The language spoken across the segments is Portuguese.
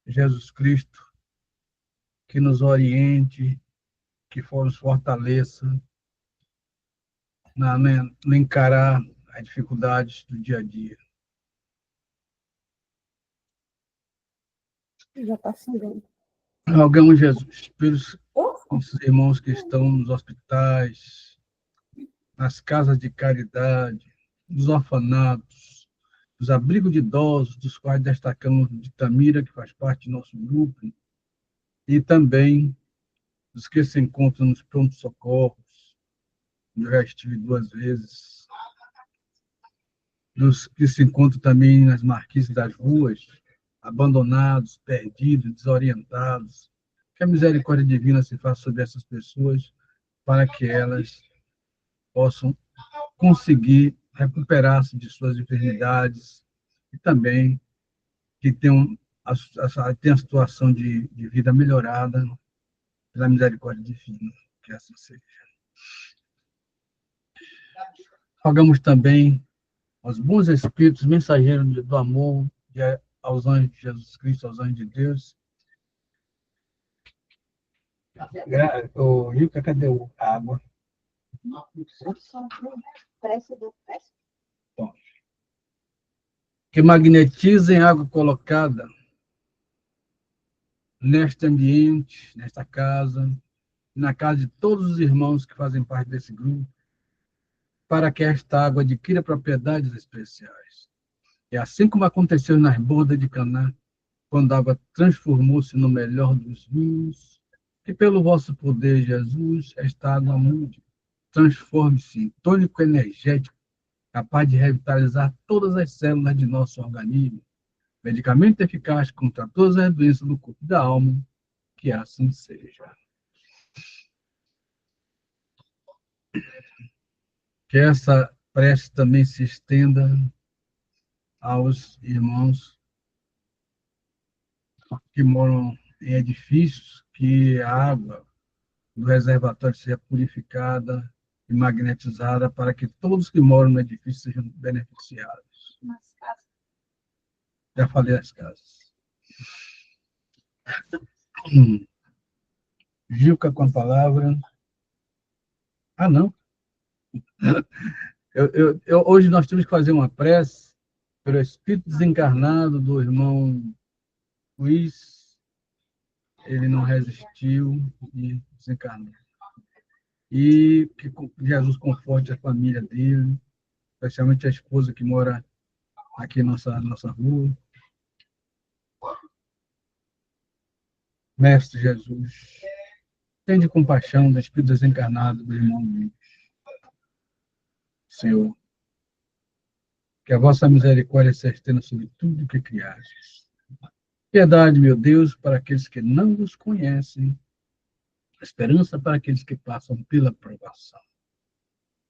Jesus Cristo, que nos oriente, que nos fortaleça no encarar as dificuldades do dia a dia. Já está acendendo. Rogamos, Jesus, pelos nossos irmãos que estão nos hospitais, nas casas de caridade, nos orfanatos, nos abrigos de idosos, dos quais destacamos de Tamira, que faz parte do nosso grupo, e também dos que se encontram nos prontos-socorros, eu já estive 2 vezes, dos que se encontram também nas marquises das ruas, abandonados, perdidos, desorientados. Que a misericórdia divina se faça sobre essas pessoas, para que elas possam conseguir recuperar-se de suas enfermidades e também que tenham a situação de vida melhorada pela misericórdia divina, que assim seja. Rogamos também aos bons espíritos, mensageiros do amor, aos anjos de Jesus Cristo, aos anjos de Deus. O Rica, cadê a água? Que magnetizem a água colocada neste ambiente, nesta casa, na casa de todos os irmãos que fazem parte desse grupo, para que esta água adquira propriedades especiais. E assim como aconteceu nas bordas de Caná, quando a água transformou-se no melhor dos vinhos, que pelo vosso poder, Jesus, esta água mude, transforme-se em tônico energético, capaz de revitalizar todas as células de nosso organismo, medicamento eficaz contra todas as doenças do corpo e da alma, que assim seja. Que essa prece também se estenda aos irmãos que moram em edifícios, que a água do reservatório seja purificada e magnetizada para que todos que moram no edifício sejam beneficiados. Nas casas. Já falei das casas. Gilca com a palavra. Ah, não. Hoje nós temos que fazer uma prece pelo espírito desencarnado do irmão Luiz. Ele não resistiu e desencarnou. E que Jesus conforte a família dele, especialmente a esposa que mora aqui na nossa rua. Mestre Jesus, tende compaixão do espírito desencarnado do irmão Luiz. Senhor, que a vossa misericórdia se estenda sobre tudo o que criastes. Piedade, meu Deus, para aqueles que não vos conhecem, esperança para aqueles que passam pela provação.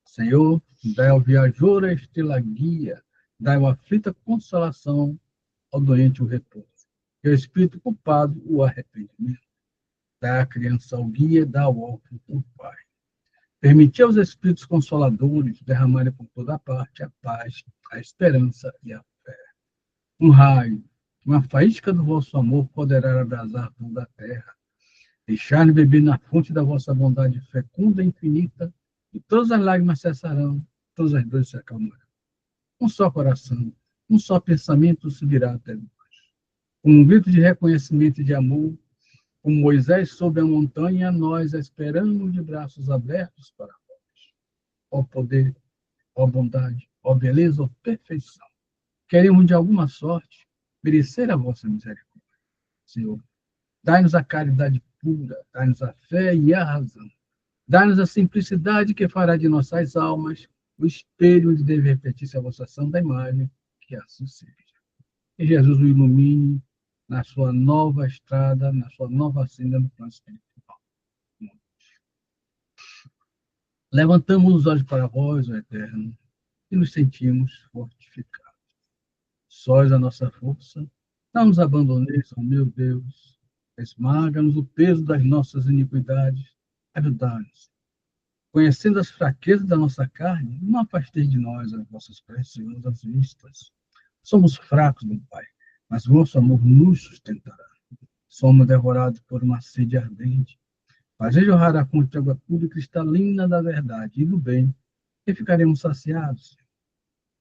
Senhor, dai ao viajor a estrela guia, dai ao aflito a consolação, ao doente o repouso, e ao espírito culpado o arrependimento. Dai à criança o guia, dá ao órfão o pai. Permiti aos espíritos consoladores derramarem por toda parte a paz, a esperança e a fé. Um raio, uma faísca do vosso amor poderá abrasar toda a terra. Deixar-me beber na fonte da vossa bondade fecunda e infinita, e todas as lágrimas cessarão, todas as dores se acalmarão. Um só coração, um só pensamento subirá até nós. Um grito de reconhecimento e de amor, como Moisés sob a montanha, nós esperamos de braços abertos para vós. Ó poder, ó bondade, ó beleza, ó perfeição. Queremos, de alguma sorte, merecer a vossa misericórdia. Senhor, dai-nos a caridade pura, dai-nos a fé e a razão. Dai-nos a simplicidade que fará de nossas almas o espelho onde deve repetir-se a vossa santa imagem, que assim seja. Que Jesus o ilumine na sua nova estrada, na sua nova senda no plano espiritual. Levantamos os olhos para vós, ó Eterno, e nos sentimos fortificados. Sós a nossa força, não nos abandoneis, ó meu Deus, esmaga-nos o peso das nossas iniquidades, ajuda-nos. Conhecendo as fraquezas da nossa carne, não afasteis de nós as vossas preciosas vistas. Somos fracos, meu Pai, mas vosso amor nos sustentará. somos devorados por uma sede ardente. Fazei jorrar a fonte de água pura e cristalina da verdade e do bem, e ficaremos saciados.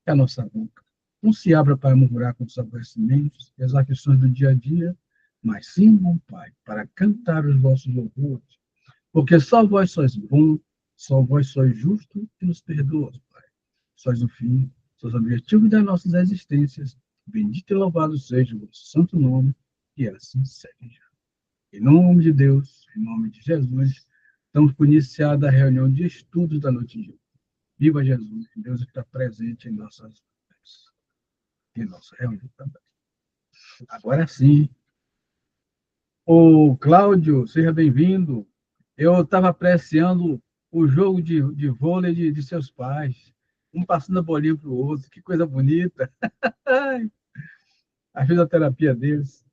Que a nossa boca não se abra para murmurar com os aborrecimentos e as aflições do dia a dia, mas sim, bom Pai, para cantar os vossos louvores. Porque só vós sois bom, só vós sois justo e nos perdoas, Pai. Sois o fim, sois o objetivo das nossas existências. Bendito e louvado seja o vosso santo nome, e assim seja. Em nome de Deus, em nome de Jesus, estamos por iniciada a reunião de estudos da noite de hoje. Viva Jesus, Deus está presente em nossas vidas, em nossa reunião também. Agora sim. Ô, Cláudio, seja bem-vindo. Eu estava apreciando o jogo de vôlei de seus pais, um passando a bolinha para o outro, que coisa bonita. A fisioterapia deles.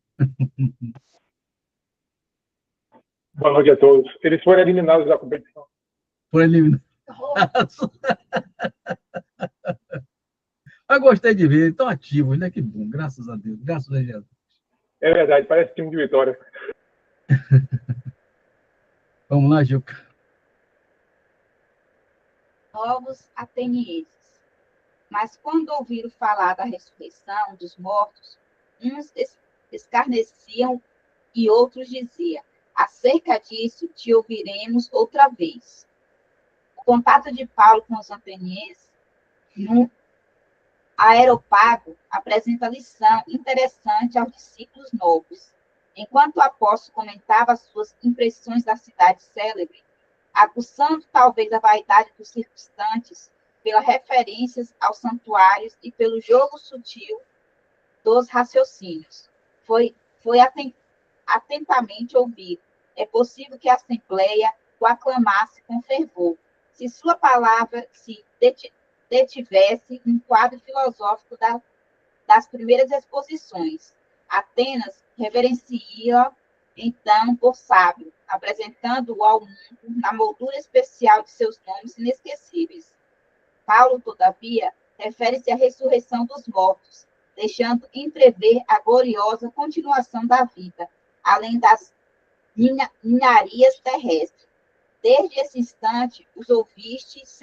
Boa noite a todos. Eles foram eliminados da competição. Por eliminação. Eu gostei de ver, estão ativos, né? Que bom, graças a Deus, graças a Jesus. É verdade, parece time de Vitória. Vamos lá, Juca. Novos atenienses. Mas quando ouviram falar da ressurreição dos mortos, uns escarneciam e outros diziam: acerca disso te ouviremos outra vez. O contato de Paulo com os atenienses no Areópago apresenta lição interessante aos discípulos novos. Enquanto o apóstolo comentava as suas impressões da cidade célebre, aguçando talvez a vaidade dos circunstantes pelas referências aos santuários e pelo jogo sutil dos raciocínios, foi atentamente ouvido. É possível que a Assembleia o aclamasse com fervor, se sua palavra se detivesse um quadro filosófico das primeiras exposições. Atenas reverencia então por sábio, apresentando-o ao mundo na moldura especial de seus nomes inesquecíveis. Paulo, todavia, refere-se à ressurreição dos mortos, deixando entrever a gloriosa continuação da vida, além das ninharias terrestres. Desde esse instante, os ouvistes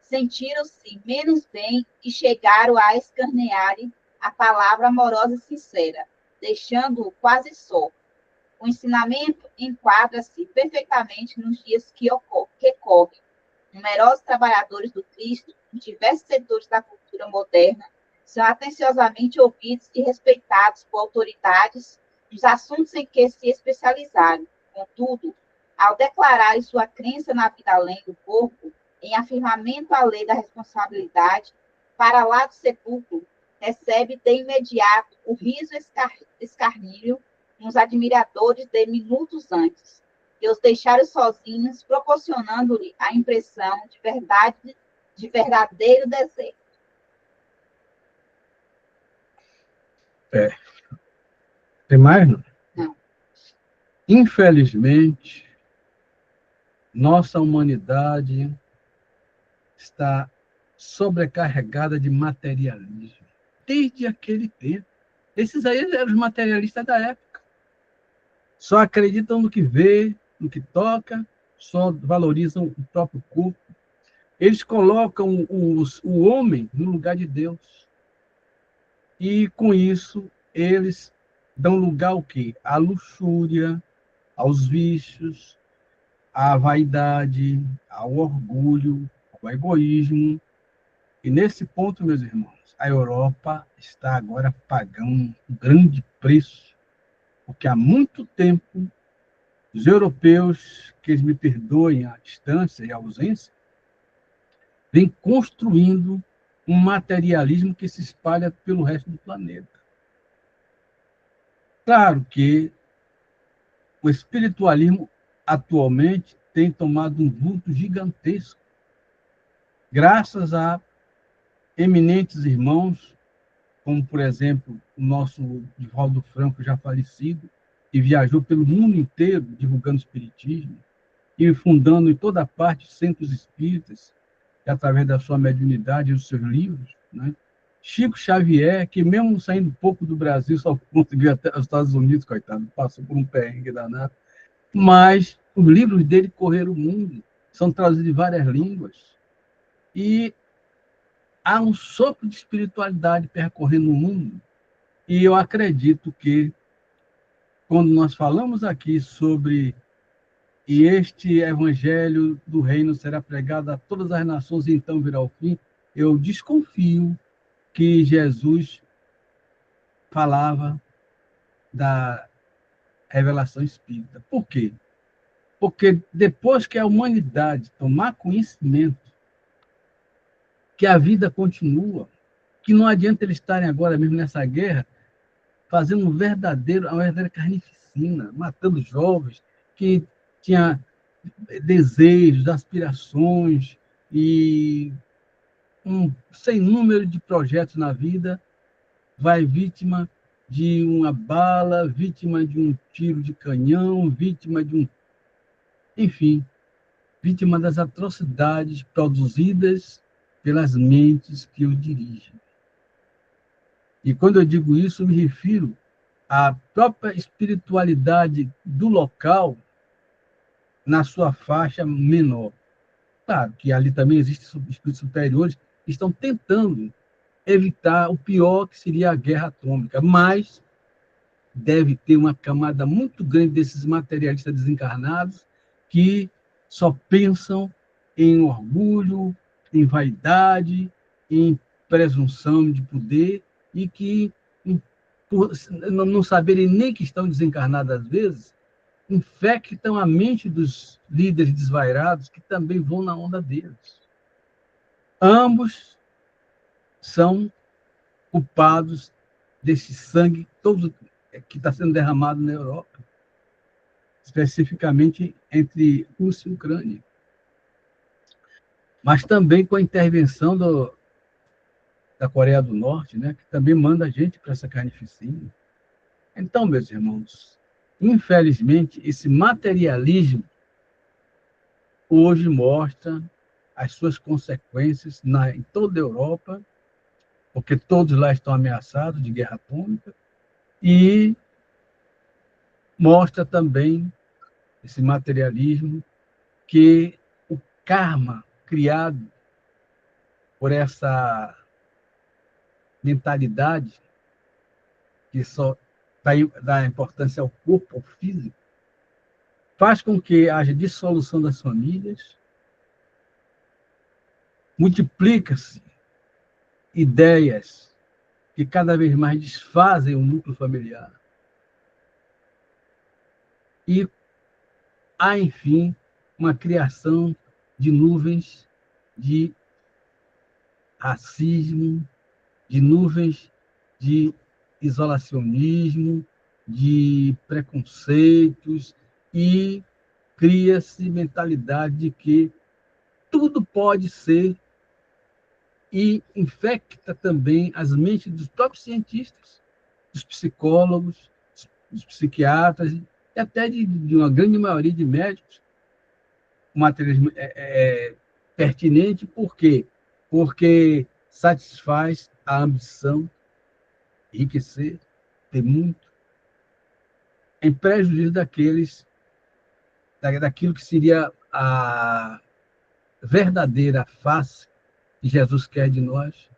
sentiram-se menos bem e chegaram a escarnearem a palavra amorosa e sincera, deixando-o quase só. O ensinamento enquadra-se perfeitamente nos dias que correm. Numerosos trabalhadores do Cristo, em diversos setores da cultura moderna, são atenciosamente ouvidos e respeitados por autoridades nos assuntos em que se especializaram. Contudo, ao declararem sua crença na vida além do corpo, em afirmamento à lei da responsabilidade, para lá do sepulcro, recebe de imediato o riso escarnível nos admiradores de minutos antes, que os deixaram sozinhos, proporcionando-lhe a impressão de verdadeiro deserto. Tem mais, não? Não. Infelizmente, nossa humanidade está sobrecarregada de materialismo. Desde aquele tempo. Esses aí eram os materialistas da época. Só acreditam no que vê, no que toca, só valorizam o próprio corpo. Eles colocam o homem no lugar de Deus. E, com isso, eles dão lugar ao quê? À luxúria, aos vícios, à vaidade, ao orgulho, ao egoísmo. E, nesse ponto, meus irmãos, a Europa está agora pagando um grande preço, porque há muito tempo os europeus, que eles me perdoem a distância e a ausência, vêm construindo um materialismo que se espalha pelo resto do planeta. Claro que o espiritualismo atualmente tem tomado um vulto gigantesco, graças a eminentes irmãos, como, por exemplo, o nosso Divaldo Franco, já falecido, que viajou pelo mundo inteiro divulgando o espiritismo e fundando em toda parte centros espíritas, através da sua mediunidade e dos seus livros, né? Chico Xavier, que mesmo saindo um pouco do Brasil, só conseguiu até os Estados Unidos, coitado, passou por um perrengue danado. Mas os livros dele correram o mundo, são traduzidos em várias línguas. E há um sopro de espiritualidade percorrendo o mundo. E eu acredito que, quando nós falamos aqui sobre e este evangelho do reino será pregado a todas as nações e então virá o fim, eu desconfio que Jesus falava da revelação espírita. Por quê? Porque depois que a humanidade tomar conhecimento que a vida continua, que não adianta eles estarem agora mesmo nessa guerra, fazendo uma verdadeira carnificina, matando jovens que tinham desejos, aspirações e sem número de projetos na vida, vai vítima de uma bala, vítima de um tiro de canhão, vítima de enfim, vítima das atrocidades produzidas pelas mentes que o dirigem. E quando eu digo isso, me refiro à própria espiritualidade do local na sua faixa menor. Claro que ali também existem espíritos superiores que estão tentando evitar o pior, que seria a guerra atômica, mas deve ter uma camada muito grande desses materialistas desencarnados que só pensam em orgulho, em vaidade, em presunção de poder e que, por não saberem nem que estão desencarnados às vezes, infectam a mente dos líderes desvairados que também vão na onda deles. Ambos são culpados desse sangue todo que está sendo derramado na Europa, especificamente entre Rússia e Ucrânia. Mas também com a intervenção da Coreia do Norte, né, que também manda a gente para essa carnificina. Então, meus irmãos, infelizmente, esse materialismo hoje mostra as suas consequências em toda a Europa, porque todos lá estão ameaçados de guerra atômica, e mostra também esse materialismo que o karma criado por essa mentalidade que só dá importância ao corpo, ao físico, faz com que haja dissolução das famílias, multiplica-se ideias que cada vez mais desfazem o núcleo familiar. E há, enfim, uma criação de nuvens de racismo, de nuvens de isolacionismo, de preconceitos, e cria-se mentalidade de que tudo pode ser, e infecta também as mentes dos próprios cientistas, dos psicólogos, dos psiquiatras, e até de uma grande maioria de médicos. O materialismo é pertinente, por quê? Porque satisfaz a ambição, enriquecer, ter muito, em prejuízo daquilo que seria a verdadeira face que Jesus quer de nós,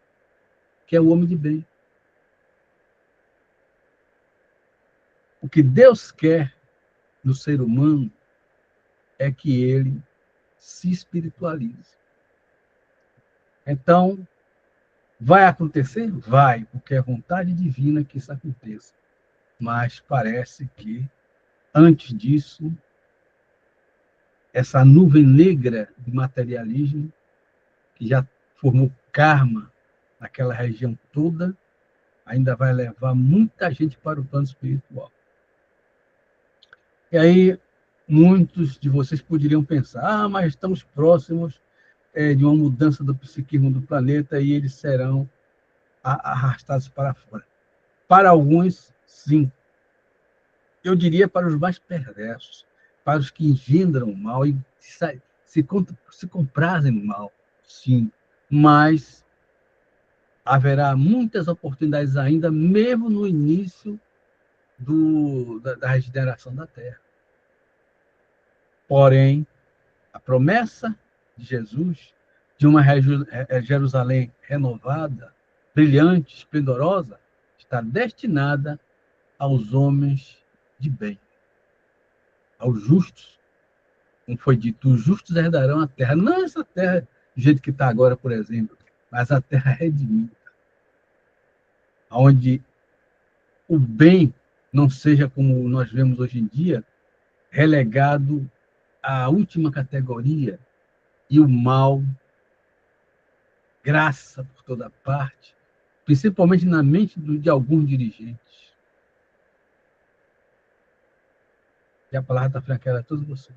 que é o homem de bem. O que Deus quer no ser humano é que ele se espiritualize. Então, vai acontecer? Vai, porque é vontade divina que isso aconteça. Mas parece que, antes disso, essa nuvem negra de materialismo, que já formou karma naquela região toda, ainda vai levar muita gente para o plano espiritual. E aí, muitos de vocês poderiam pensar, mas estamos próximos de uma mudança do psiquismo do planeta e eles serão arrastados para fora. Para alguns, sim. Eu diria para os mais perversos, para os que engendram o mal e se comprazem no mal, sim. Mas haverá muitas oportunidades ainda, mesmo no início da regeneração da Terra. Porém, a promessa de Jesus de uma Jerusalém renovada, brilhante, esplendorosa, está destinada aos homens de bem, aos justos. Como foi dito, os justos herdarão a terra. Não essa terra do jeito que está agora, por exemplo, mas a terra redimida, onde o bem não seja, como nós vemos hoje em dia, relegado à última categoria, e o mal, graça por toda parte, principalmente na mente de alguns dirigentes. E a palavra está franqueada a todos vocês.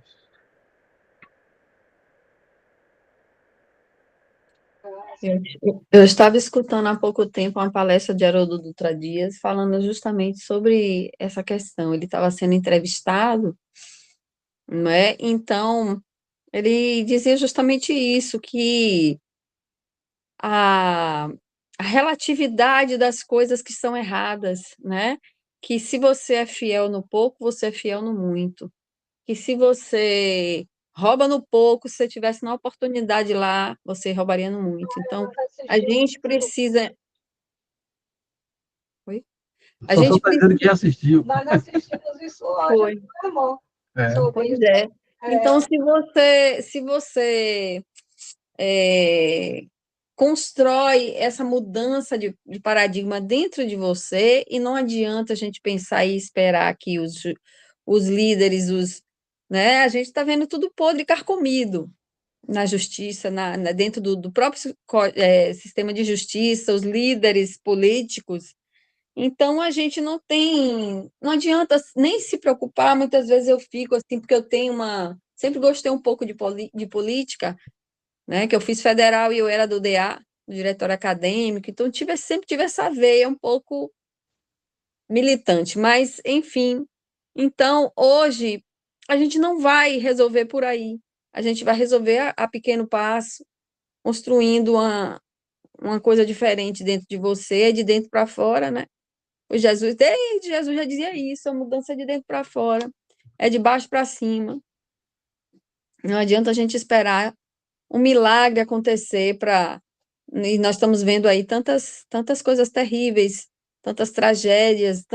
Eu estava escutando há pouco tempo uma palestra de Haroldo Dutra Dias falando justamente sobre essa questão. Ele estava sendo entrevistado, não é? Então, ele dizia justamente isso, que a, a relatividade das coisas que são erradas, né? Que se você é fiel no pouco, você é fiel no muito. Que se você rouba no pouco, se você tivesse na oportunidade lá, você roubaria no muito. Então, a gente precisa. Oi? A Só gente está dizendo que já assistiu. Nós assistimos isso hoje, Foi. meu amor. É. Sobre Pois isso. é. Então, se você constrói essa mudança de paradigma dentro de você, e não adianta a gente pensar e esperar que os líderes, né, a gente está vendo tudo podre e carcomido na justiça, dentro do próprio sistema de justiça, os líderes políticos. Então, a gente não adianta nem se preocupar, muitas vezes eu fico assim, porque eu tenho sempre gostei um pouco de política, né, que eu fiz federal e eu era do DA, do diretório acadêmico, então sempre tive essa veia um pouco militante, mas, enfim, então, hoje, a gente não vai resolver por aí, a gente vai resolver a pequeno passo, construindo uma coisa diferente dentro de você, de dentro para fora, né? Desde Jesus já dizia isso, a mudança de dentro para fora, é de baixo para cima. Não adianta a gente esperar um milagre acontecer e nós estamos vendo aí tantas coisas terríveis, tantas tragédias,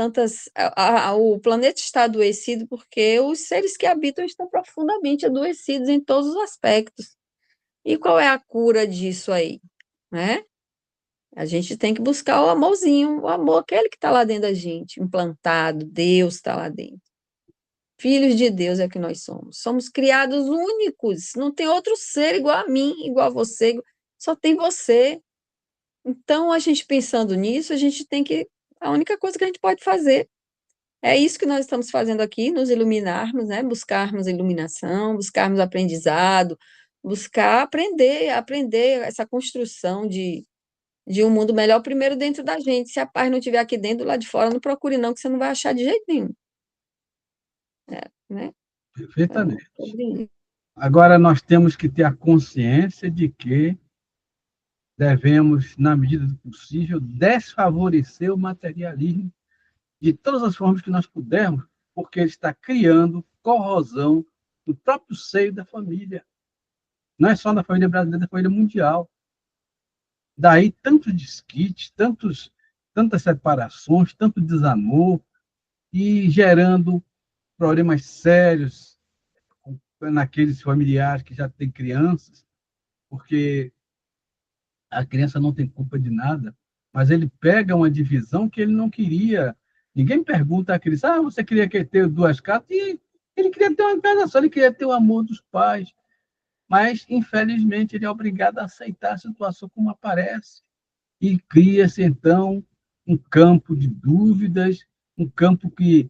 o planeta está adoecido porque os seres que habitam estão profundamente adoecidos em todos os aspectos. E qual é a cura disso aí, né? A gente tem que buscar o amorzinho, o amor, aquele que está lá dentro da gente, implantado, Deus está lá dentro. Filhos de Deus é que nós somos. Somos criados únicos, não tem outro ser igual a mim, igual a você, só tem você. Então, a gente pensando nisso, a única coisa que a gente pode fazer é isso que nós estamos fazendo aqui, nos iluminarmos, né? Buscarmos iluminação, buscarmos aprendizado, buscar aprender essa construção de um mundo melhor primeiro dentro da gente. Se a paz não estiver aqui dentro, lá de fora, não procure não, que você não vai achar de jeito nenhum. Né? Perfeitamente. Agora, nós temos que ter a consciência de que devemos, na medida do possível, desfavorecer o materialismo de todas as formas que nós pudermos, porque ele está criando corrosão no próprio seio da família. Não é só na família brasileira, é da família mundial. Daí tantos desquites, tantas separações, tanto desamor, e gerando problemas sérios naqueles familiares que já têm crianças, porque a criança não tem culpa de nada, mas ele pega uma divisão que ele não queria. Ninguém pergunta à criança, você queria ter duas casas? E ele queria ter uma casa só, ele queria ter o amor dos pais. Mas, infelizmente, ele é obrigado a aceitar a situação como aparece. E cria-se, então, um campo de dúvidas, um campo que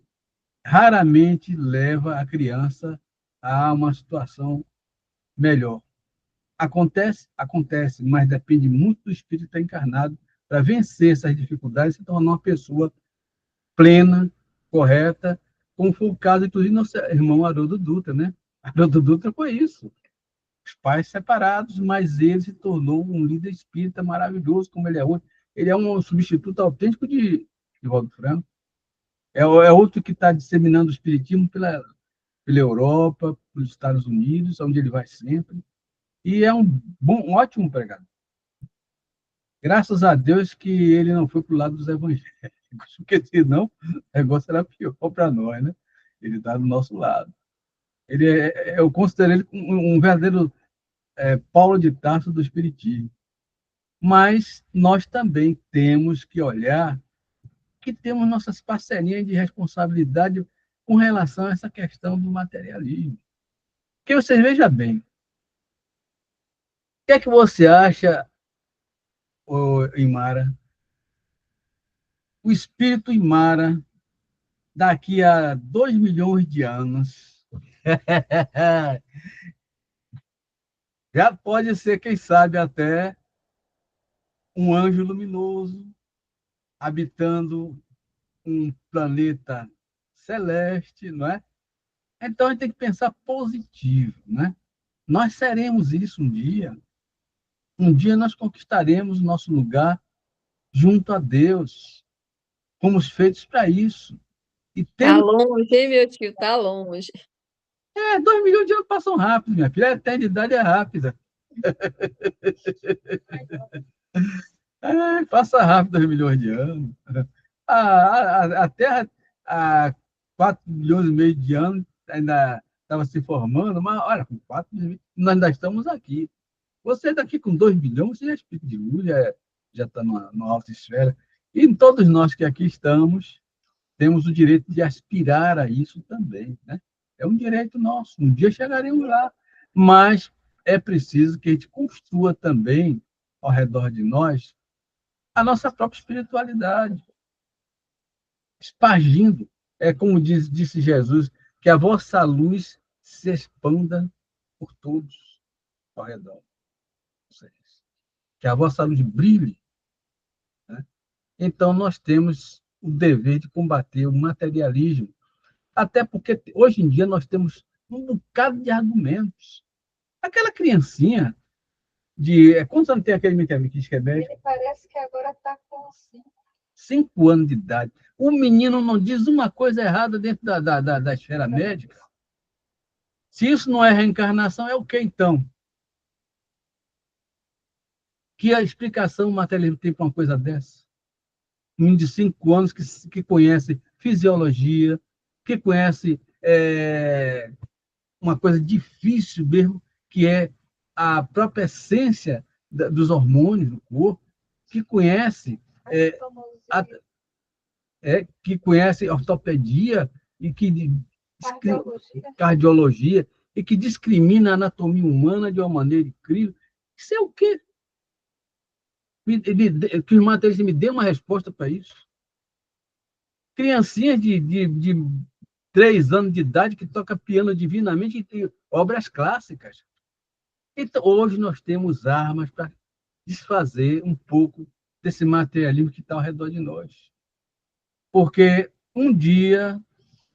raramente leva a criança a uma situação melhor. Acontece, mas depende muito do espírito encarnado para vencer essas dificuldades e se tornar uma pessoa plena, correta, como foi o caso, inclusive, do nosso irmão Haroldo Dutra, né? Haroldo Dutra foi isso. Os pais separados, mas ele se tornou um líder espírita maravilhoso, como ele é hoje, ele é um substituto autêntico de Valdo Franco. É outro que está disseminando o espiritismo pela Europa, pelos Estados Unidos, onde ele vai sempre. E é um ótimo pregador. Graças a Deus que ele não foi para o lado dos evangélicos, porque senão o negócio era pior para nós, né? Ele está do nosso lado. Eu considero ele um verdadeiro Paulo de Tarso do espiritismo. Mas nós também temos que olhar que temos nossas parcerinhas de responsabilidade com relação a essa questão do materialismo. Porque você veja bem, o que é que você acha, Imara? O espírito Imara, daqui a 2 milhões de anos, já pode ser, quem sabe, até um anjo luminoso, habitando um planeta celeste, não é? Então, a gente tem que pensar positivo, né? Nós seremos isso um dia. Um dia nós conquistaremos o nosso lugar junto a Deus. Fomos feitos para isso. E Tá temos... longe, hein, meu tio? Tá longe. 2 milhões de anos passam rápido, minha filha. A eternidade é rápida. Passa rápido 2 milhões de anos. A Terra, há 4 milhões e meio de anos, ainda estava se formando, mas olha, com 4 milhões, nós ainda estamos aqui. Você daqui com 2 bilhões, você já é espírito de luz, já está numa alta esfera. E todos nós que aqui estamos, temos o direito de aspirar a isso também, né? É um direito nosso. Um dia chegaremos lá. Mas é preciso que a gente construa também, ao redor de nós, a nossa própria espiritualidade, espargindo. É como disse Jesus, que a vossa luz se expanda por todos ao redor. Que a vossa luz brilhe. Né? Então, nós temos o dever de combater o materialismo, até porque hoje em dia nós temos um bocado de argumentos. Aquela criancinha de... Quantos anos tem aquele menino que diz que é médico? Ele parece que agora está com 5 anos de idade. O menino não diz uma coisa errada dentro da esfera médica. Se isso não é reencarnação, é o que então? Que a explicação materialista tem para uma coisa dessa? Um menino de 5 anos que conhece fisiologia, que conhece uma coisa difícil mesmo, que é a própria essência dos hormônios do corpo, que conhece que conhece ortopedia e que cardiologia e que discrimina a anatomia humana de uma maneira incrível. Isso é o quê? Que os materialistas me dê uma resposta para isso. Criancinhas de 3 anos de idade que toca piano divinamente e tem obras clássicas. Então, hoje nós temos armas para desfazer um pouco desse materialismo que está ao redor de nós. Porque um dia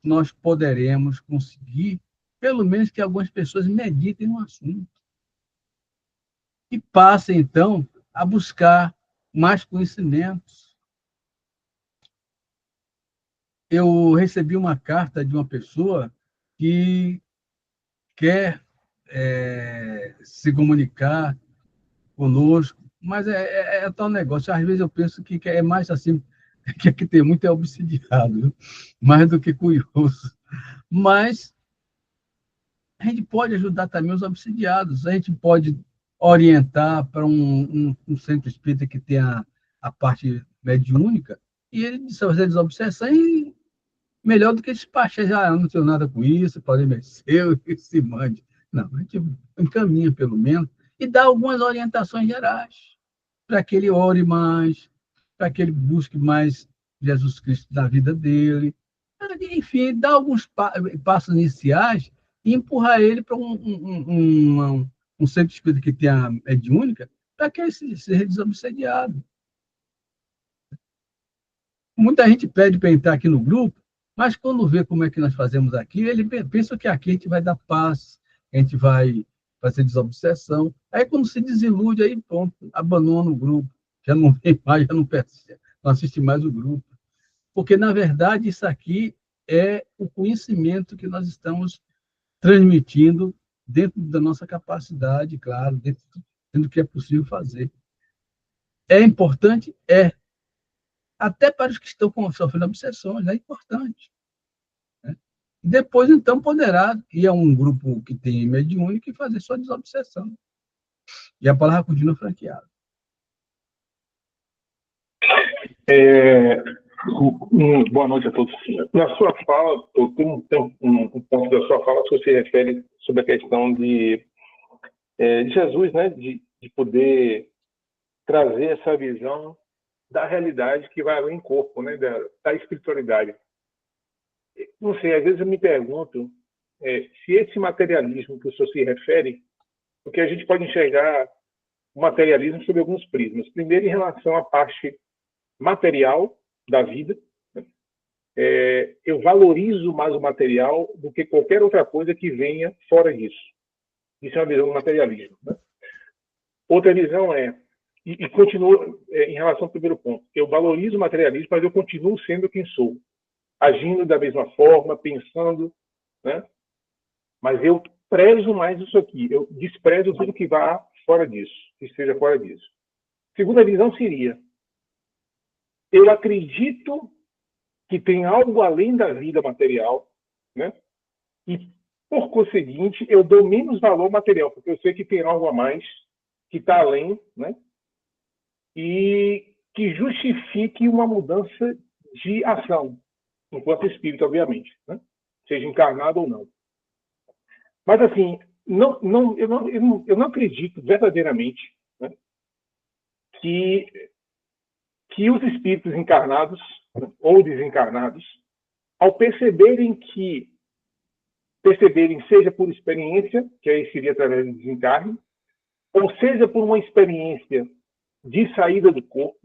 nós poderemos conseguir, pelo menos que algumas pessoas meditem no assunto. E passem, então, a buscar mais conhecimentos. Eu recebi uma carta de uma pessoa que quer se comunicar conosco, mas é tal negócio. Às vezes eu penso que é mais assim, que aqui tem muito obsidiado, viu? Mais do que curioso. Mas a gente pode ajudar também os obsidiados, a gente pode orientar para um centro espírita que tem a parte mediúnica, e ele fazer desobsessão e melhor do que despachar, já não tenho nada com isso, pode mexer, e se mande. Não, a gente encaminha pelo menos e dá algumas orientações gerais para que ele ore mais, para que ele busque mais Jesus Cristo na vida dele. Enfim, dá alguns passos iniciais e empurrar ele para um centro espírita que tem a mediúnica, para que ele seja desobsediado. Muita gente pede para entrar aqui no grupo, mas quando vê como é que nós fazemos aqui, ele pensa que aqui a gente vai dar paz, a gente vai fazer desobsessão. Aí, quando se desilude, aí pronto, abandona o grupo, já não vem mais, já não percebe, não assiste mais o grupo. Porque, na verdade, isso aqui é o conhecimento que nós estamos transmitindo dentro da nossa capacidade, claro, dentro do que é possível fazer. É importante? É. Até para os que estão sofrendo obsessões, é importante. Né? Depois, então, poderá ir a um grupo que tem mediúnico e fazer sua desobsessão. E a palavra continua franqueada. Boa noite a todos. Na sua fala, tem um ponto da sua fala que você refere sobre a questão de Jesus, né, de poder trazer essa visão da realidade que vai além do corpo, né, da espiritualidade. Não sei, às vezes eu me pergunto se esse materialismo que o senhor se refere, porque a gente pode enxergar o materialismo sob alguns prismas. Primeiro, em relação à parte material da vida, eu valorizo mais o material do que qualquer outra coisa que venha fora disso. Isso é uma visão do materialismo. Né? Outra visão e continua em relação ao primeiro ponto, eu valorizo o materialismo, mas eu continuo sendo quem sou, agindo da mesma forma, pensando, né? Mas eu prezo mais isso aqui, eu desprezo tudo que vá fora disso, que esteja fora disso. Segunda visão seria, eu acredito que tem algo além da vida material, né? E, por conseguinte, eu dou menos valor ao material, porque eu sei que tem algo a mais, que está além, né? E que justifique uma mudança de ação, enquanto espírito, obviamente, né? Seja encarnado ou não. Mas, assim, eu não acredito verdadeiramente, né, que os espíritos encarnados ou desencarnados, ao perceberem, seja por experiência, que aí seria através do desencarne, ou seja por uma experiência de saída do corpo,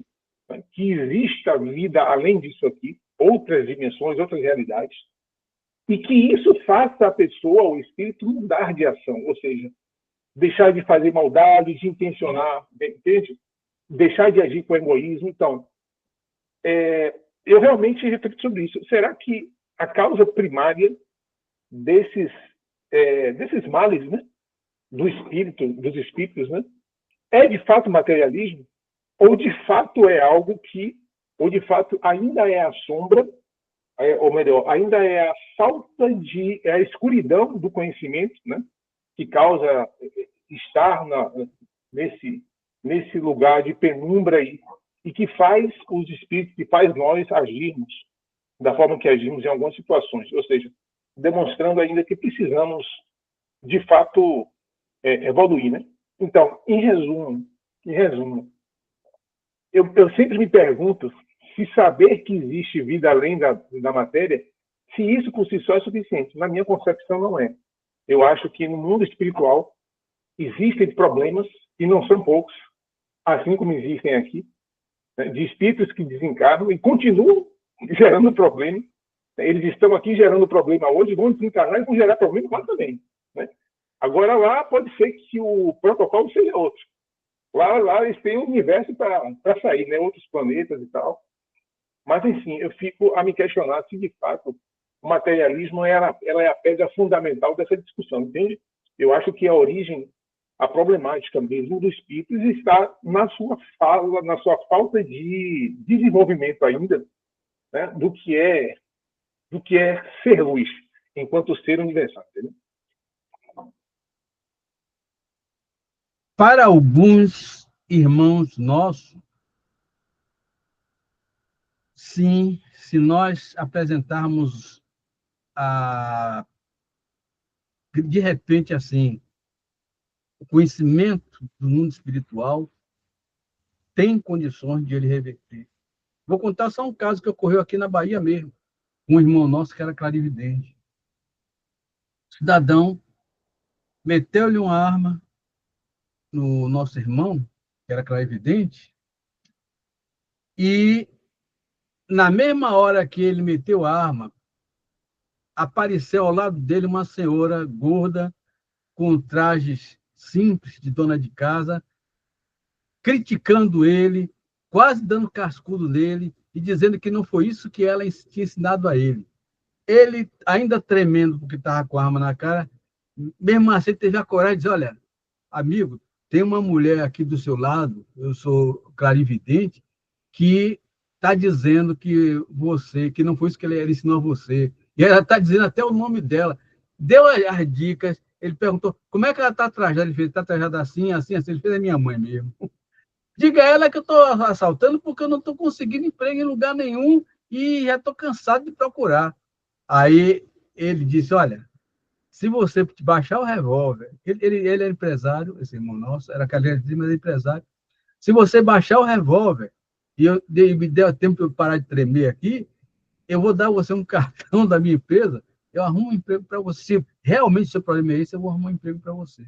né, que exista vida além disso aqui, outras dimensões, outras realidades, e que isso faça a pessoa, o espírito, mudar de ação, ou seja, deixar de fazer maldade, de intencionar, entende? Deixar de agir com egoísmo. Então, eu realmente reflito sobre isso. Será que a causa primária desses males, né, dos espíritos, né, é de fato materialismo? Ou de fato é algo ou de fato ainda é a sombra, ou melhor, ainda é a falta a escuridão do conhecimento, né, que causa estar nesse lugar de penumbra aí, e que faz os espíritos, que faz nós agirmos da forma que agimos em algumas situações, ou seja, demonstrando ainda que precisamos, de fato, evoluir, né? Então, em resumo, eu sempre me pergunto se saber que existe vida além da matéria, se isso por si só é suficiente. Na minha concepção, não é. Eu acho que no mundo espiritual existem problemas, e não são poucos, assim como existem aqui, né, de espíritos que desencarnam e continuam gerando problema. Eles estão aqui gerando problema hoje, vão desencarnar e vão gerar problema lá também. Né? Agora, lá pode ser que o protocolo seja outro. Lá eles têm um universo para sair, né? Outros planetas e tal. Mas, enfim, eu fico a me questionar se, de fato, o materialismo ela é a pedra fundamental dessa discussão, entende? Eu acho que a problemática mesmo dos espíritos está na sua falta de desenvolvimento ainda, né, do que é ser luz, enquanto ser universal. Entendeu? Para alguns irmãos nossos, sim, se nós apresentarmos de repente assim, o conhecimento do mundo espiritual, tem condições de ele reverter. Vou contar só um caso que ocorreu aqui na Bahia mesmo. Um irmão nosso que era clarividente. O cidadão meteu-lhe uma arma no nosso irmão, que era clarividente, e na mesma hora que ele meteu a arma, apareceu ao lado dele uma senhora gorda, com trajes simples de dona de casa, criticando ele, quase dando cascudo nele e dizendo que não foi isso que ela tinha ensinado a ele. Ele, ainda tremendo porque estava com a arma na cara, mesmo assim teve a coragem de dizer, olha, amigo, tem uma mulher aqui do seu lado, eu sou clarividente, que está dizendo que não foi isso que ele ensinou a você. E ela está dizendo até o nome dela. Deu as dicas, ele perguntou como é que ela está trajada. Ele fez, está trajada assim, assim, assim. Ele fez a minha mãe mesmo. Diga a ela que eu estou assaltando porque eu não estou conseguindo emprego em lugar nenhum e já estou cansado de procurar. Aí ele disse, olha, se você baixar o revólver, ele era empresário, esse irmão nosso, era cadeirante, mas era empresário. Se você baixar o revólver e me der tempo para eu parar de tremer aqui, eu vou dar você um cartão da minha empresa, eu arrumo um emprego para você. Se realmente o seu problema é esse, eu vou arrumar um emprego para você.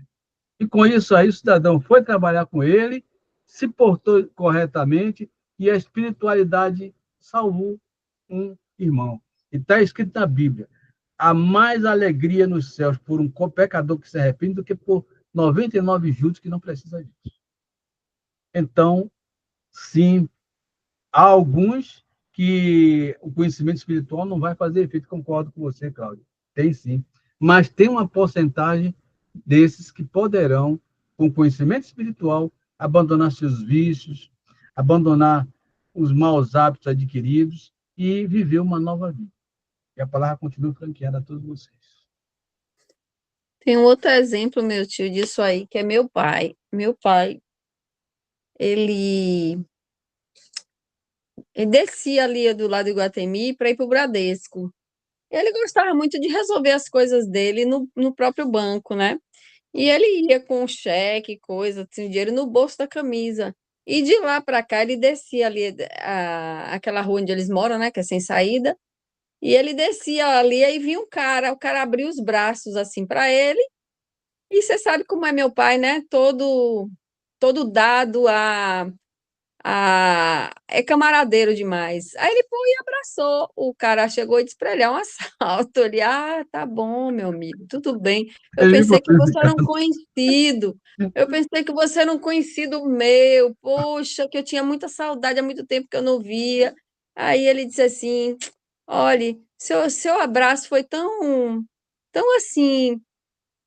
E com isso aí, o cidadão foi trabalhar com ele, se portou corretamente e a espiritualidade salvou um irmão. E está escrito na Bíblia, há mais alegria nos céus por um pecador que se arrepende do que por 99 justos que não precisam disso. Então, sim, há alguns que o conhecimento espiritual não vai fazer efeito, concordo com você, Cláudio. Tem sim. Mas tem uma porcentagem desses que poderão, com conhecimento espiritual, abandonar seus vícios, abandonar os maus hábitos adquiridos e viver uma nova vida. E a palavra continua franqueada a todos vocês. Tem um outro exemplo, meu tio, disso aí, que é meu pai. Meu pai, ele descia ali do lado do Iguatemi para ir para o Bradesco. Ele gostava muito de resolver as coisas dele no próprio banco, né? E ele ia com cheque, coisa, assim, dinheiro no bolso da camisa. E de lá para cá, ele descia ali aquela rua onde eles moram, né? Que é sem saída. E ele descia ali, aí vinha um cara, o cara abria os braços assim para ele. E você sabe como é meu pai, né? Todo dado é camaradeiro demais. Aí ele foi e abraçou. O cara chegou e disse para ele: é um assalto. Ele, tá bom, meu amigo, tudo bem. Eu Ele ficou pensei que você era um purificado. conhecido. Eu pensei que você era um conhecido meu. Poxa, que eu tinha muita saudade, há muito tempo que eu não via. Aí ele disse assim: olhe, seu abraço foi tão assim,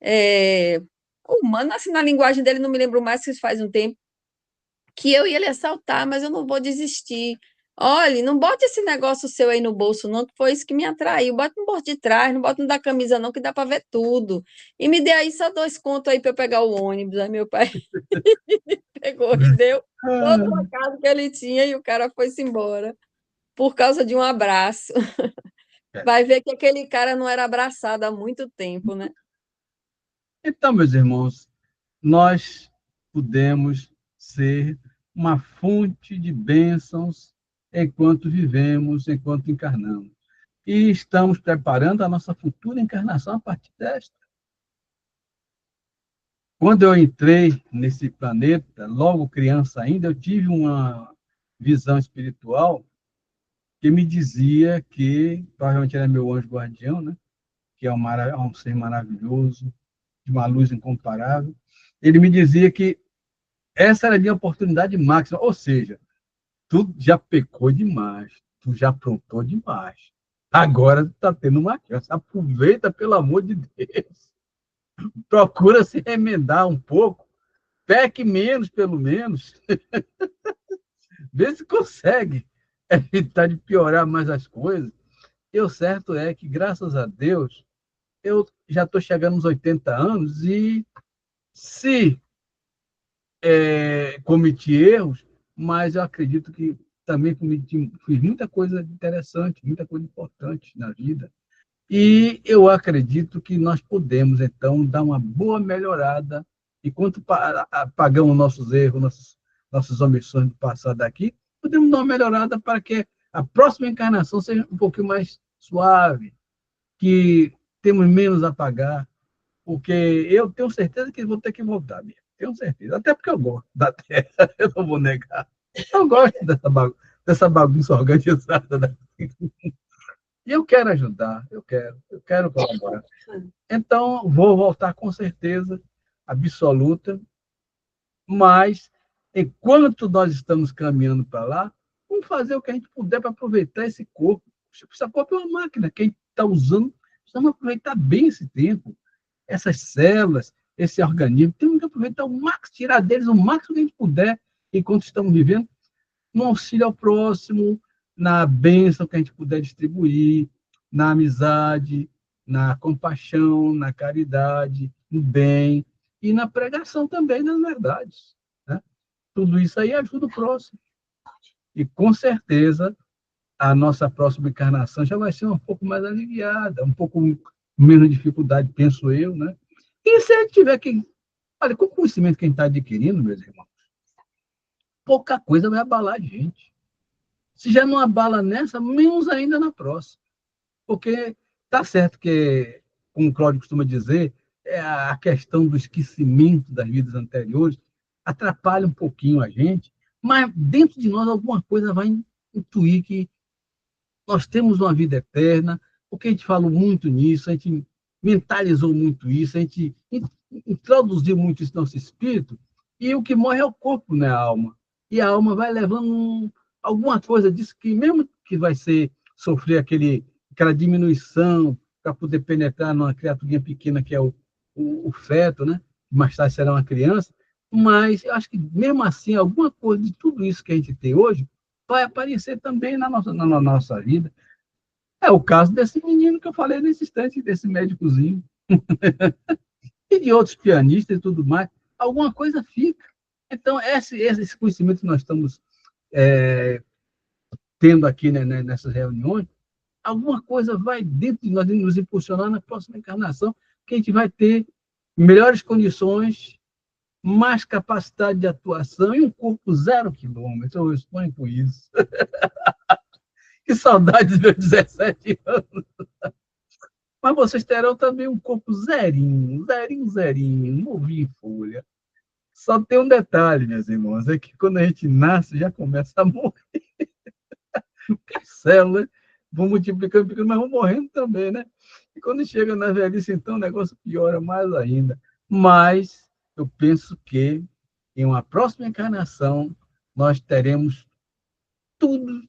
é, humano, assim, na linguagem dele, não me lembro mais, que faz um tempo que eu ia lhe assaltar, mas eu não vou desistir. Olha, não bote esse negócio seu aí no bolso, não, que foi isso que me atraiu. Bota no bolso de trás, não bota no da camisa, não, que dá para ver tudo. E me dê aí só 2 contos aí para eu pegar o ônibus. Aí meu pai pegou e deu todo o recado que ele tinha e o cara foi-se embora por causa de um abraço. Vai ver que aquele cara não era abraçado há muito tempo, né? Então, meus irmãos, nós podemos ser uma fonte de bênçãos enquanto vivemos, enquanto encarnamos. E estamos preparando a nossa futura encarnação a partir desta. Quando eu entrei nesse planeta, logo criança ainda, eu tive uma visão espiritual que me dizia que, provavelmente era meu anjo guardião, né? Que é um ser maravilhoso, de uma luz incomparável. Ele me dizia que essa era a minha oportunidade máxima, ou seja, tu já pecou demais, tu já aprontou demais. Agora tu está tendo uma chance. Aproveita, pelo amor de Deus. Procura se remendar um pouco. Peque menos, pelo menos. Vê se consegue evitar de piorar mais as coisas. E o certo é que, graças a Deus, eu já estou chegando aos 80 anos e se cometi erros, mas eu acredito que também fiz muita coisa interessante, muita coisa importante na vida. E eu acredito que nós podemos, então, dar uma boa melhorada. Enquanto pagamos nossos erros, nossas omissões do passado aqui, podemos dar uma melhorada para que a próxima encarnação seja um pouquinho mais suave, que temos menos a pagar, porque eu tenho certeza que vou ter que voltar mesmo. Tenho certeza. Até porque eu gosto da Terra, eu não vou negar. Eu gosto dessa bagunça organizada daqui. E eu quero ajudar, eu quero colaborar. Então, vou voltar com certeza absoluta, mas enquanto nós estamos caminhando para lá, vamos fazer o que a gente puder para aproveitar esse corpo. Esse corpo é uma máquina, quem está usando, precisamos aproveitar bem esse tempo, essas células, esse organismo, temos que aproveitar o máximo, tirar deles o máximo que a gente puder, enquanto estamos vivendo, no auxílio ao próximo, na bênção que a gente puder distribuir, na amizade, na compaixão, na caridade, no bem, e na pregação também das verdades. Né? Tudo isso aí ajuda o próximo. E, com certeza, a nossa próxima encarnação já vai ser um pouco mais aliviada, um pouco menos dificuldade, penso eu, né? E se a gente tiver que... Olha, com o conhecimento que a gente está adquirindo, meus irmãos, pouca coisa vai abalar a gente. Se já não abala nessa, menos ainda na próxima. Porque está certo que, como o Cláudio costuma dizer, a questão do esquecimento das vidas anteriores atrapalha um pouquinho a gente, mas dentro de nós alguma coisa vai intuir que nós temos uma vida eterna, porque a gente falou muito nisso, a gente mentalizou muito isso, a gente introduziu muito isso no nosso espírito, e o que morre é o corpo, não é a alma. E a alma vai levando alguma coisa disso, que mesmo que vai sofrer aquela diminuição para poder penetrar numa criaturinha pequena que é o feto, né? Que mais tarde será uma criança, mas eu acho que mesmo assim, alguma coisa de tudo isso que a gente tem hoje vai aparecer também na nossa vida. É o caso desse menino que eu falei nesse instante, desse médicozinho, e de outros pianistas e tudo mais. Alguma coisa fica. Então, esse conhecimento que nós estamos tendo aqui, né, nessas reuniões, alguma coisa vai dentro de nós nos impulsionar na próxima encarnação, que a gente vai ter melhores condições, mais capacidade de atuação e um corpo 0 quilômetro. Eu respondo por isso. Que saudade dos meus 17 anos. Mas vocês terão também um corpo zerinho, novinho em folha. Só tem um detalhe, meus irmãos, é que quando a gente nasce, já começa a morrer. As células vão multiplicando, mas vão morrendo também, né? E quando chega na velhice, então, o negócio piora mais ainda. Mas eu penso que, em uma próxima encarnação, nós teremos tudo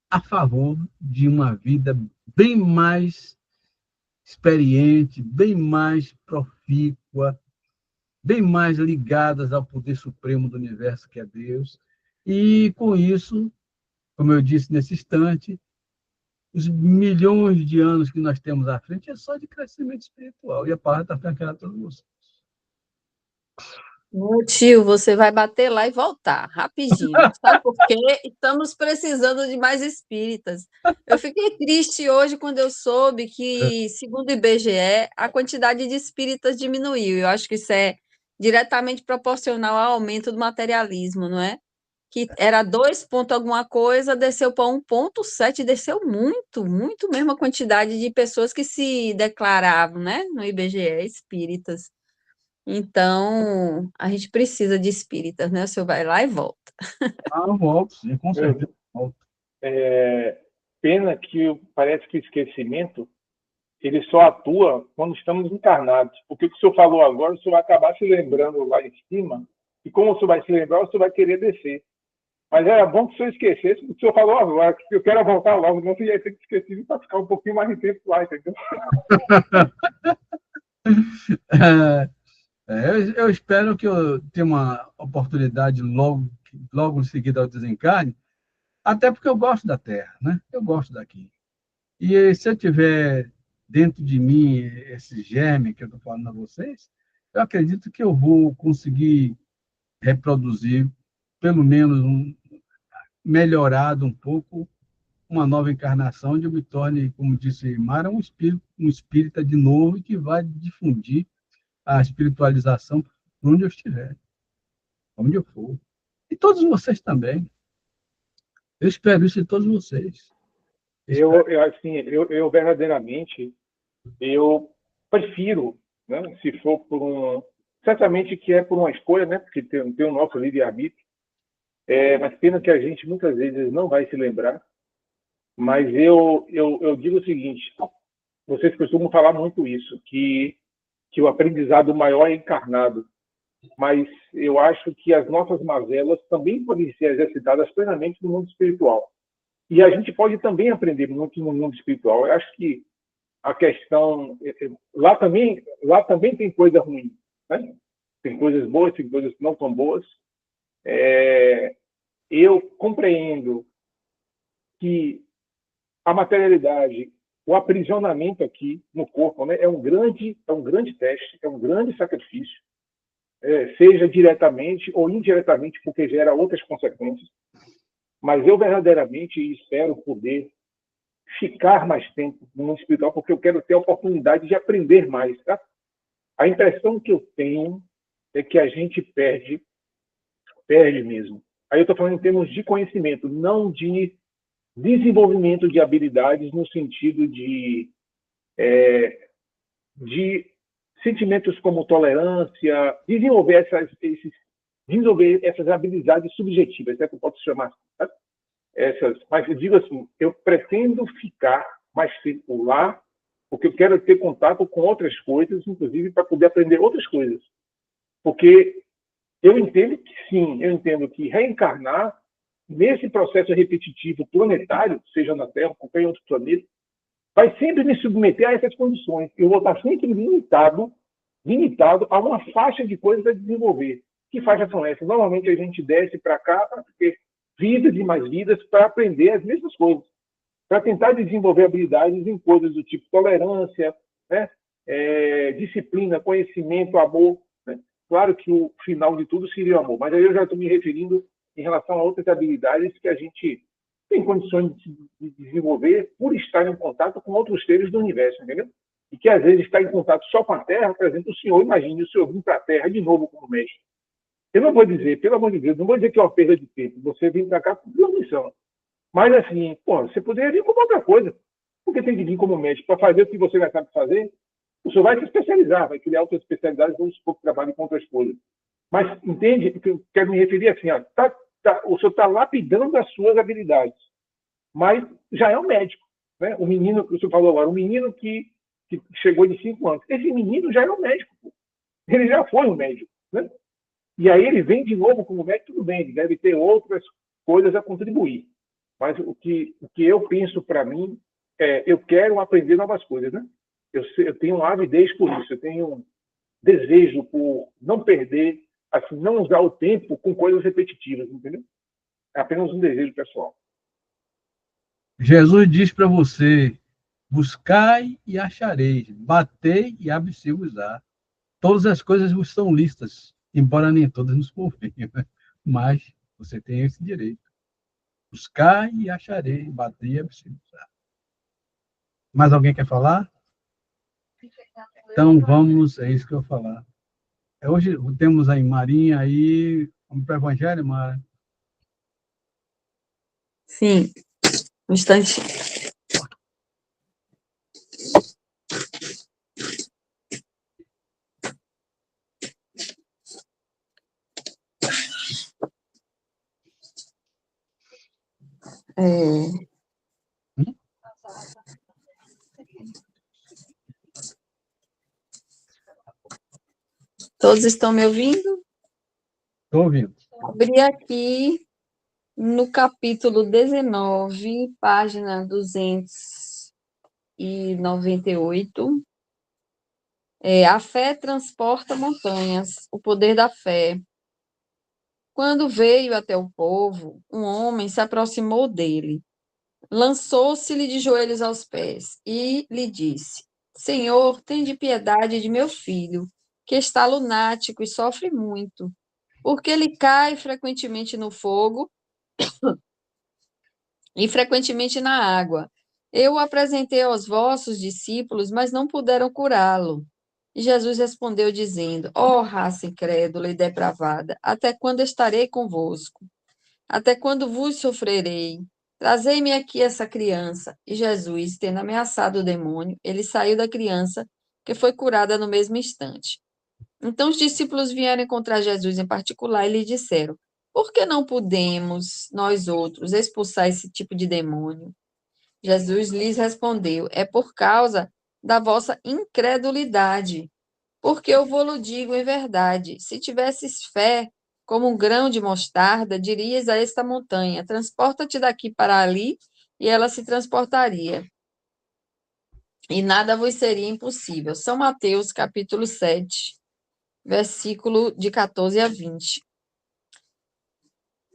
a favor de uma vida bem mais experiente, bem mais profícua, bem mais ligadas ao poder supremo do universo, que é Deus. E, com isso, como eu disse nesse instante, os milhões de anos que nós temos à frente é só de crescimento espiritual. E a palavra está ficando a todos vocês. Meu tio, você vai bater lá e voltar, rapidinho. Sabe por quê? Estamos precisando de mais espíritas. Eu fiquei triste hoje quando eu soube que, segundo o IBGE, a quantidade de espíritas diminuiu. Eu acho que isso é diretamente proporcional ao aumento do materialismo, não é? Que era 2 ponto alguma coisa, desceu para 1,7, desceu muito, muito mesmo a quantidade de pessoas que se declaravam, né, no IBGE, espíritas. Então, a gente precisa de espíritas, né? O senhor vai lá e volta. Volto, sim, com certeza. Volto. Pena que parece que o esquecimento ele só atua quando estamos encarnados. Porque o que o senhor falou agora, o senhor vai acabar se lembrando lá em cima, e como o senhor vai se lembrar, o senhor vai querer descer. Mas era bom que o senhor esquecesse o que o senhor falou agora, que eu quero voltar logo, não ia ter que esquecer para ficar um pouquinho mais de tempo lá, entendeu? Eu espero que eu tenha uma oportunidade logo em seguida ao desencarne, até porque eu gosto da Terra, né? Eu gosto daqui. E se eu tiver dentro de mim esse germe que eu estou falando a vocês, eu acredito que eu vou conseguir reproduzir, pelo menos melhorado um pouco, uma nova encarnação, onde eu me torne, como disse Mara, um espírita de novo e que vai difundir a espiritualização por onde eu estiver, onde eu for. E todos vocês também. Eu espero isso de todos vocês. Eu verdadeiramente, eu prefiro, né, se for certamente que é por uma escolha, né, porque tem o nosso livre-arbítrio, mas pena que a gente muitas vezes não vai se lembrar. Mas eu digo o seguinte, vocês costumam falar muito isso, que o aprendizado maior é encarnado. mas eu acho que as nossas mazelas também podem ser exercitadas plenamente no mundo espiritual. E a gente pode também aprender muito no mundo espiritual. Eu acho que a questão... Lá também tem coisa ruim, né? Tem coisas boas, tem coisas que não tão boas. Eu compreendo que a materialidade, o aprisionamento aqui no corpo, né, é um grande teste, é um grande sacrifício, seja diretamente ou indiretamente, porque gera outras consequências. Mas eu verdadeiramente espero poder ficar mais tempo no mundo espiritual, porque eu quero ter a oportunidade de aprender mais. Tá? A impressão que eu tenho é que a gente perde mesmo. Aí eu estou falando em termos de conhecimento, não de desenvolvimento de habilidades no sentido de sentimentos como tolerância, desenvolver essas habilidades subjetivas, é que eu posso chamar. Tá? Mas eu digo assim, eu pretendo ficar mais tempo lá, porque eu quero ter contato com outras coisas, inclusive para poder aprender outras coisas. Porque eu entendo que reencarnar nesse processo repetitivo planetário, seja na Terra ou qualquer outro planeta, vai sempre me submeter a essas condições. Eu vou estar sempre limitado a uma faixa de coisas a desenvolver. Que faixas são essas? Normalmente a gente desce para cá para ter vidas e mais vidas para aprender as mesmas coisas, para tentar desenvolver habilidades em coisas do tipo tolerância, né? Disciplina, conhecimento, amor. Né? Claro que o final de tudo seria o amor, mas aí eu já estou me referindo em relação a outras habilidades que a gente tem condições de desenvolver por estar em contato com outros seres do universo, entendeu? E que às vezes está em contato só com a Terra. Por exemplo, o senhor, imagine o senhor vir para a Terra de novo como mestre. Eu não vou dizer, pelo amor de Deus, não vou dizer que é uma perda de tempo. Você vem para cá com uma missão. Mas assim, você poderia vir como outra coisa. Porque tem que vir como médico para fazer o que você já sabe fazer. O senhor vai se especializar, vai criar outras especialidades, vamos supor que trabalhe com outras coisas. Mas entende que eu quero me referir assim, ó, o senhor está lapidando as suas habilidades, mas já é um médico. Né? O menino que o senhor falou agora, o menino que chegou de 5 anos, esse menino já é um médico. Ele já foi um médico. Né? E aí ele vem de novo como médico, tudo bem, ele deve ter outras coisas a contribuir. Mas o que eu penso para mim eu quero aprender novas coisas. Né? Eu tenho uma avidez por isso, eu tenho um desejo por não perder, assim, não usar o tempo com coisas repetitivas, entendeu? É apenas um desejo pessoal. Jesus diz para você: buscai e achareis, batei e abre-se-vos-á. Todas as coisas vos são listas, embora nem todas nos convenham, né? Mas você tem esse direito. Buscai e achareis, batei e abre-se-vos-á. Mais alguém quer falar? Então vamos, é isso que eu vou falar. Hoje temos aí Marinha, aí, vamos para o Evangelho, Mara? Sim, um instante. Todos estão me ouvindo? Estou ouvindo. Abri aqui no capítulo 19, página 298. A fé transporta montanhas, o poder da fé. Quando veio até o povo, um homem se aproximou dele, lançou-se-lhe de joelhos aos pés e lhe disse: Senhor, tende piedade de meu filho, que está lunático e sofre muito, porque ele cai frequentemente no fogo e frequentemente na água. Eu o apresentei aos vossos discípulos, mas não puderam curá-lo. E Jesus respondeu, dizendo: Ó raça incrédula e depravada, até quando estarei convosco? Até quando vos sofrerei? Trazei-me aqui essa criança. E Jesus, tendo ameaçado o demônio, ele saiu da criança, que foi curada no mesmo instante. Então os discípulos vieram encontrar Jesus em particular e lhe disseram: Por que não podemos, nós outros, expulsar esse tipo de demônio? Jesus lhes respondeu: É por causa da vossa incredulidade, Porque eu vou-lo digo em verdade, se tivesses fé como um grão de mostarda, dirias a esta montanha, transporta-te daqui para ali, e ela se transportaria. E nada vos seria impossível. São Mateus, capítulo 7, versículo de 14 a 20.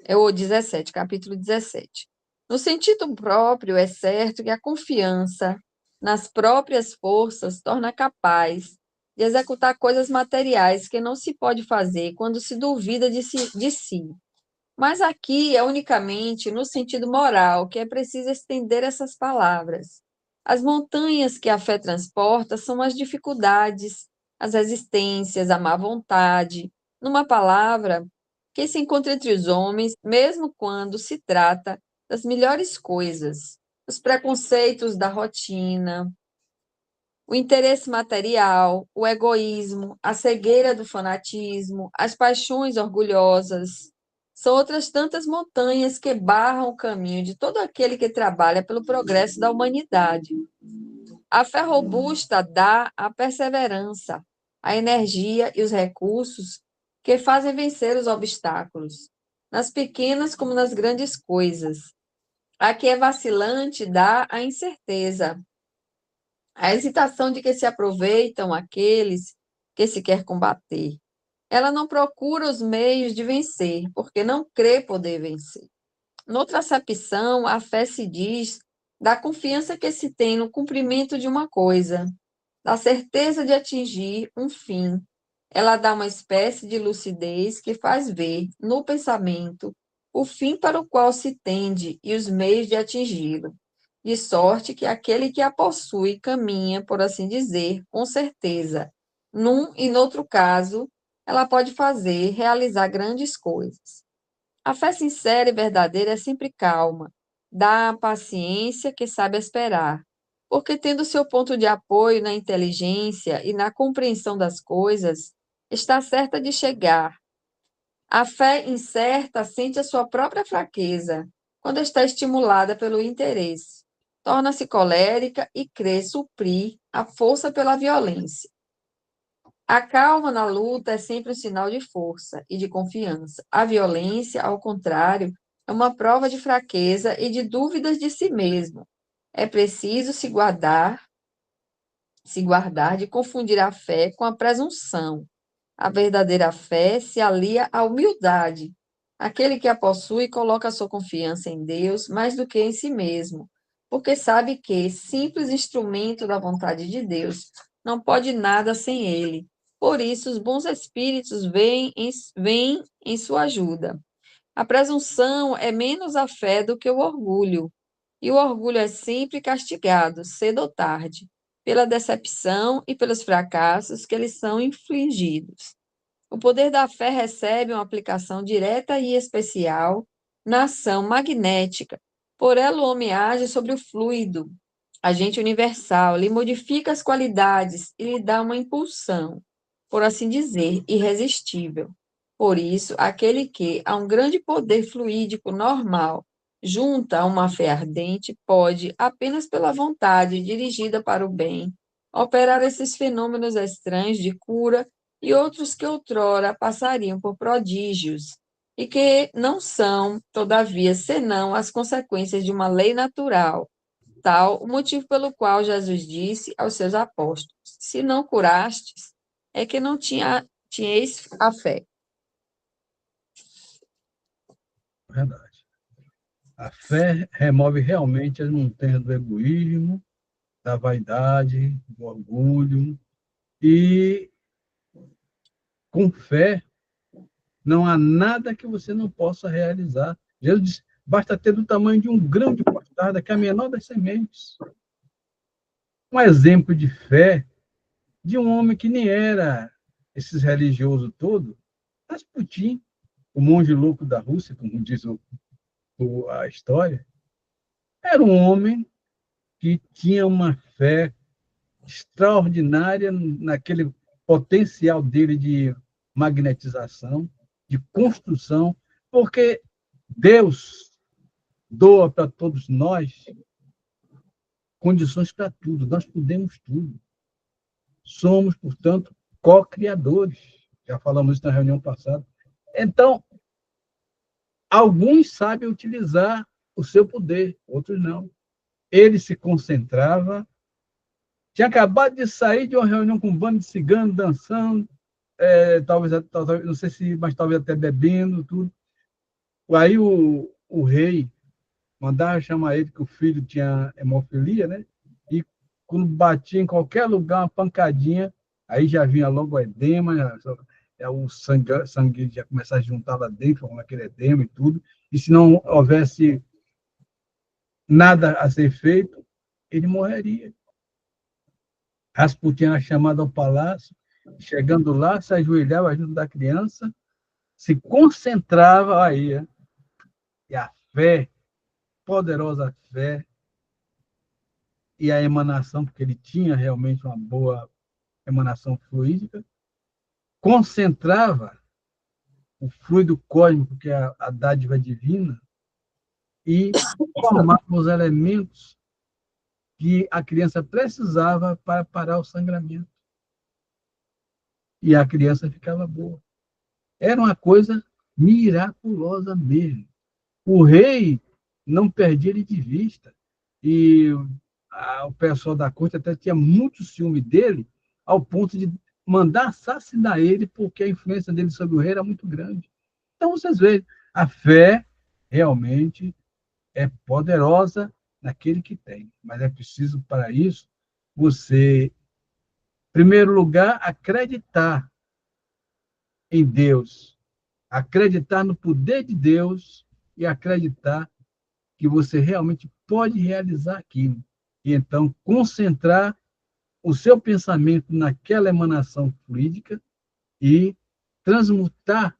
É o 17, capítulo 17. No sentido próprio, é certo que a confiança nas próprias forças torna capaz de executar coisas materiais que não se pode fazer quando se duvida de si. Mas aqui é unicamente no sentido moral que é preciso estender essas palavras. As montanhas que a fé transporta são as dificuldades, as resistências, a má vontade. Numa palavra, que se encontra entre os homens, mesmo quando se trata das melhores coisas, os preconceitos da rotina, o interesse material, o egoísmo, a cegueira do fanatismo, as paixões orgulhosas. São outras tantas montanhas que barram o caminho de todo aquele que trabalha pelo progresso da humanidade. A fé robusta dá a perseverança, a energia e os recursos que fazem vencer os obstáculos, nas pequenas como nas grandes coisas. A que é vacilante dá a incerteza, a hesitação de que se aproveitam aqueles que se quer combater. Ela não procura os meios de vencer, porque não crê poder vencer. Noutra acepção, a fé se diz da confiança que se tem no cumprimento de uma coisa, da certeza de atingir um fim. Ela dá uma espécie de lucidez que faz ver, no pensamento, o fim para o qual se tende e os meios de atingi-lo, de sorte que aquele que a possui caminha, por assim dizer, com certeza. Num e noutro caso, ela pode fazer, realizar grandes coisas. A fé sincera e verdadeira é sempre calma, dá a paciência que sabe esperar, porque tendo seu ponto de apoio na inteligência e na compreensão das coisas, está certa de chegar. A fé incerta sente a sua própria fraqueza quando está estimulada pelo interesse. Torna-se colérica e crê suprir a força pela violência. A calma na luta é sempre um sinal de força e de confiança. A violência, ao contrário, é uma prova de fraqueza e de dúvidas de si mesmo. É preciso se guardar de confundir a fé com a presunção. A verdadeira fé se alia à humildade. Aquele que a possui coloca a sua confiança em Deus mais do que em si mesmo, porque sabe que, simples instrumento da vontade de Deus, não pode nada sem ele. Por isso, os bons espíritos vêm em sua ajuda. A presunção é menos a fé do que o orgulho, e o orgulho é sempre castigado, cedo ou tarde, pela decepção e pelos fracassos que lhes são infligidos. O poder da fé recebe uma aplicação direta e especial na ação magnética. Por ela, o homem age sobre o fluido, agente universal, lhe modifica as qualidades e lhe dá uma impulsão, por assim dizer, irresistível. Por isso, aquele que, a um grande poder fluídico normal, junta a uma fé ardente, pode, apenas pela vontade dirigida para o bem, operar esses fenômenos estranhos de cura e outros que outrora passariam por prodígios, e que não são, todavia, senão as consequências de uma lei natural, tal o motivo pelo qual Jesus disse aos seus apóstolos: se não curastes, é que não tinhais a fé. Verdade. A fé remove realmente as montanhas do egoísmo, da vaidade, do orgulho, e com fé não há nada que você não possa realizar. Jesus disse, basta ter do tamanho de um grão de mostarda, que é a menor das sementes. Um exemplo de fé de um homem que nem era esses religiosos todos, Rasputin, o monge louco da Rússia, como diz a história, era um homem que tinha uma fé extraordinária naquele potencial dele de magnetização, de construção, porque Deus doa para todos nós condições para tudo, nós podemos tudo. Somos, portanto, co-criadores. Já falamos isso na reunião passada. Então, alguns sabem utilizar o seu poder, outros não. Ele se concentrava, tinha acabado de sair de uma reunião com um bando de ciganos dançando, talvez, não sei se, mas talvez até bebendo, tudo. Aí o rei mandava chamar ele, que o filho tinha hemofilia, né? E quando batia em qualquer lugar, uma pancadinha, aí já vinha logo o edema, o sangue já começava a juntar lá dentro, com aquele edema e tudo. E se não houvesse nada a ser feito, ele morreria. Rasputin era chamado ao palácio, chegando lá, se ajoelhava junto da criança, se concentrava aí, e a fé, poderosa fé, e a emanação, porque ele tinha realmente uma boa emanação fluídica, concentrava o fluido cósmico, que é a dádiva divina, e formava os elementos que a criança precisava para parar o sangramento. E a criança ficava boa. Era uma coisa miraculosa mesmo. O rei não perdia ele de vista. E o pessoal da corte até tinha muito ciúme dele, ao ponto de mandar assassinar ele, porque a influência dele sobre o rei era muito grande. Então, vocês veem, a fé realmente é poderosa naquele que tem, mas é preciso, para isso, você, em primeiro lugar, acreditar em Deus, acreditar no poder de Deus e acreditar que você realmente pode realizar aquilo. E então concentrar o seu pensamento naquela emanação fluídica e transmutar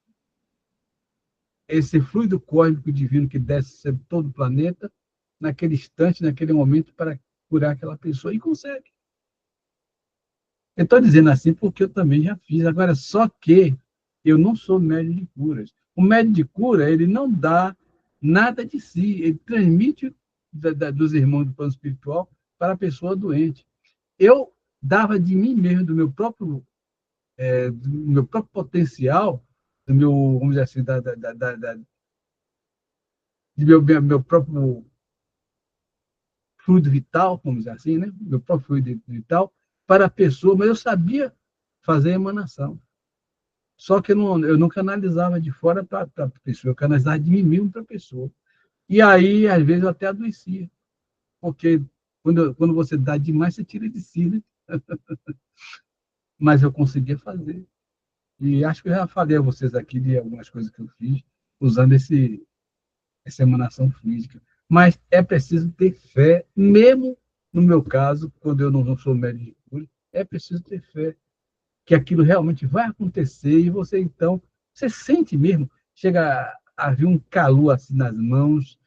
esse fluido cósmico divino que desce sobre todo o planeta naquele instante, naquele momento, para curar aquela pessoa. E consegue. Eu estou dizendo assim porque eu também já fiz. Agora, só que eu não sou médium de curas. O médium de cura, ele não dá nada de si, ele transmite dos irmãos do plano espiritual para a pessoa doente. Eu dava de mim mesmo, do meu próprio potencial, do meu, vamos dizer assim, meu próprio fluido vital, vamos dizer assim, né? Meu próprio fluido vital, para a pessoa, mas eu sabia fazer a emanação. Só que eu não canalizava de fora para a pessoa, eu canalizava de mim mesmo para a pessoa. E aí, às vezes, eu até adoecia, porque quando você dá demais, você tira de si, né? Mas eu conseguia fazer. E acho que eu já falei a vocês aqui de algumas coisas que eu fiz usando essa emanação física. Mas é preciso ter fé, mesmo no meu caso, quando eu não sou médico de cura, é preciso ter fé que aquilo realmente vai acontecer e você, então, você sente mesmo, chega a vir um calor assim nas mãos,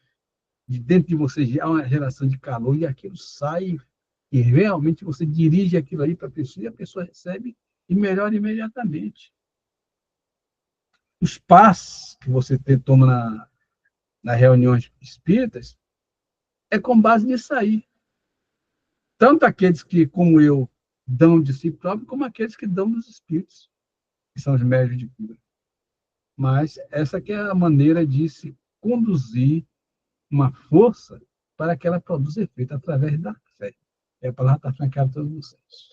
de dentro de você há uma geração de calor e aquilo sai e realmente você dirige aquilo aí para a pessoa e a pessoa recebe e melhora imediatamente. Os passos que você toma nas reuniões espíritas é com base nisso aí. Tanto aqueles que, como eu, dão de si próprio, como aqueles que dão dos espíritos, que são os médios de cura. Mas essa que é a maneira de se conduzir uma força para que ela produza efeito através da fé. É a palavra está francada a todos vocês.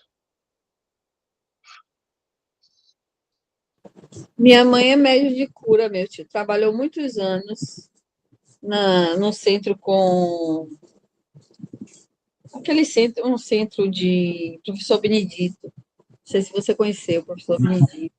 Minha mãe é médium de cura, meu tio. Trabalhou muitos anos no centro com aquele centro, um centro de professor Benedito. Não sei se você conheceu o professor Benedito.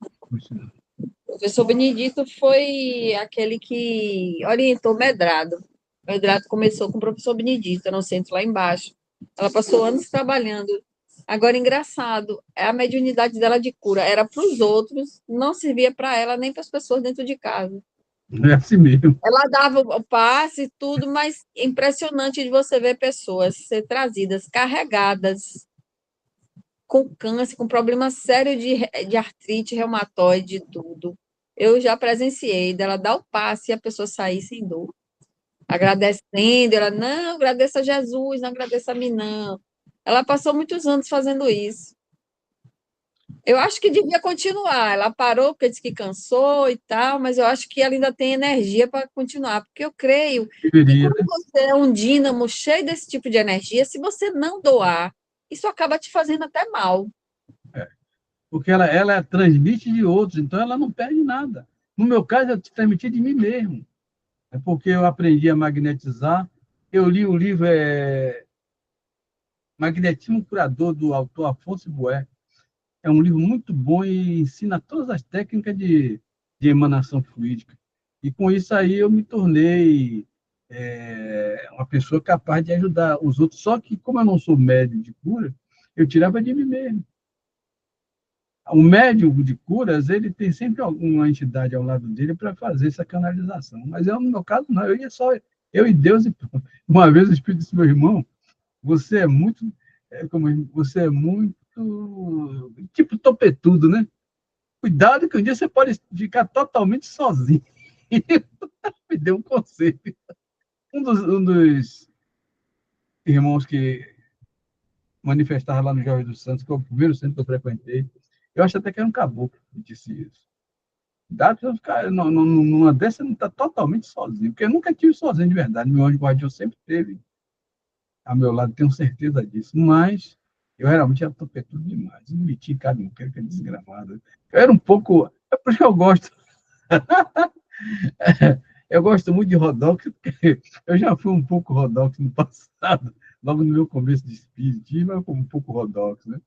O professor Benedito foi aquele que orientou Medrado. Medrado começou com o professor Benedito, no centro lá embaixo. Ela passou anos trabalhando. Agora, engraçado, a mediunidade dela de cura era para os outros, não servia para ela nem para as pessoas dentro de casa. É assim mesmo. Ela dava o passe e tudo, mas é impressionante de você ver pessoas ser trazidas, carregadas, com câncer, com problema sério de artrite, reumatoide, tudo. Eu já presenciei dela dar o passe e a pessoa sair sem dor. Agradecendo, ela, não, agradeça a Jesus, não agradeça a mim, não. Ela passou muitos anos fazendo isso. Eu acho que devia continuar. Ela parou porque disse que cansou e tal, mas eu acho que ela ainda tem energia para continuar, porque eu creio que Deveria, quando né? você é um dínamo cheio desse tipo de energia, se você não doar, isso acaba te fazendo até mal. Porque ela transmite de outros, então ela não perde nada. No meu caso, eu transmiti de mim mesmo. É porque eu aprendi a magnetizar. Eu li o livro Magnetismo Curador, do autor Afonso Boé. É um livro muito bom e ensina todas as técnicas de emanação fluídica. E com isso aí eu me tornei uma pessoa capaz de ajudar os outros. Só que, como eu não sou médium de cura, eu tirava de mim mesmo. O médium de curas, ele tem sempre alguma entidade ao lado dele para fazer essa canalização. Mas eu, no meu caso, não. Eu ia só eu e Deus. E uma vez o Espírito disse, meu irmão, você é muito, você é muito tipo topetudo, né? Cuidado que um dia você pode ficar totalmente sozinho. Me deu um conselho. Um dos irmãos que manifestava lá no Jorge dos Santos, que é o primeiro centro que eu frequentei, eu acho até que era um caboclo que disse isso. Dá para ficar numa dessa, não está totalmente sozinho, porque eu nunca tive sozinho de verdade. Meu anjo guardião sempre teve ao meu lado, tenho certeza disso. Mas eu realmente era topetudo demais. Me meti em cada um, que é desgramado. Eu era um pouco. É por isso que eu gosto. Eu gosto muito de Rodox, porque eu já fui um pouco Rodox no passado, logo no meu começo de espiritismo, eu fui um pouco Rodox, né?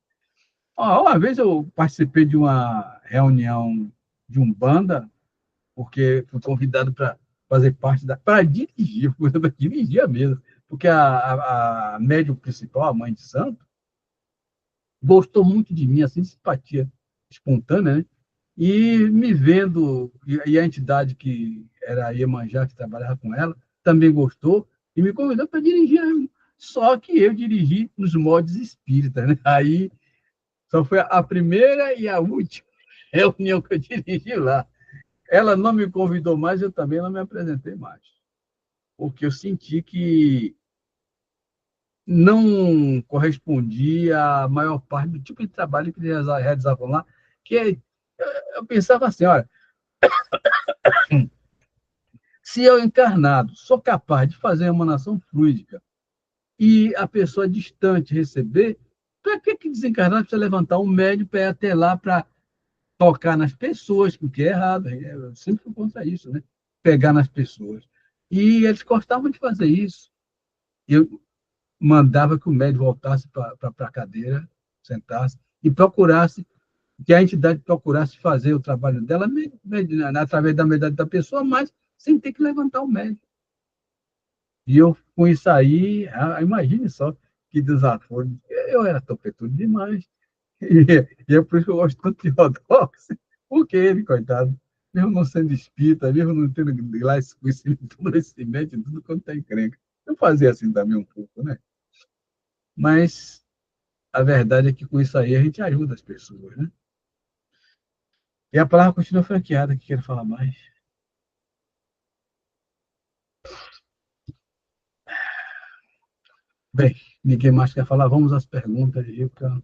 Uma vez eu participei de uma reunião de Umbanda, porque fui convidado para fazer parte para dirigir, para dirigir mesmo, porque a médium principal, a mãe de santo, gostou muito de mim, assim, simpatia espontânea, né? E me vendo, e a entidade que era a Iemanjá, que trabalhava com ela, também gostou e me convidou para dirigir. Só que eu dirigi nos modos espíritas, né? Aí só foi a primeira e a última reunião que eu dirigi lá. Ela não me convidou mais, eu também não me apresentei mais, porque eu senti que não correspondia à maior parte do tipo de trabalho que eles realizavam lá, que eu pensava assim, olha, se eu encarnado sou capaz de fazer uma emanação fluídica e a pessoa distante receber, para que desencarnado precisa levantar um médium para ir até lá para tocar nas pessoas, o que é errado. Eu sempre fui contra isso, né? Pegar nas pessoas. E eles gostavam de fazer isso. Eu mandava que o médium voltasse para a cadeira, sentasse, e procurasse, que a entidade procurasse fazer o trabalho dela através da medida da pessoa, mas sem ter que levantar o médium. E eu, com isso aí, imagine só que desaforo. Eu era topetudo demais. E é por isso que eu gosto tanto de Rodolfo, porque ele, coitado, mesmo não sendo espírita, mesmo não tendo lá esse conhecimento, tudo quanto é encrenca. Eu fazia assim também um pouco, né? Mas a verdade é que com isso aí a gente ajuda as pessoas, né? E a palavra continua franqueada, que quero falar mais. Bem, ninguém mais quer falar, vamos às perguntas, Rica.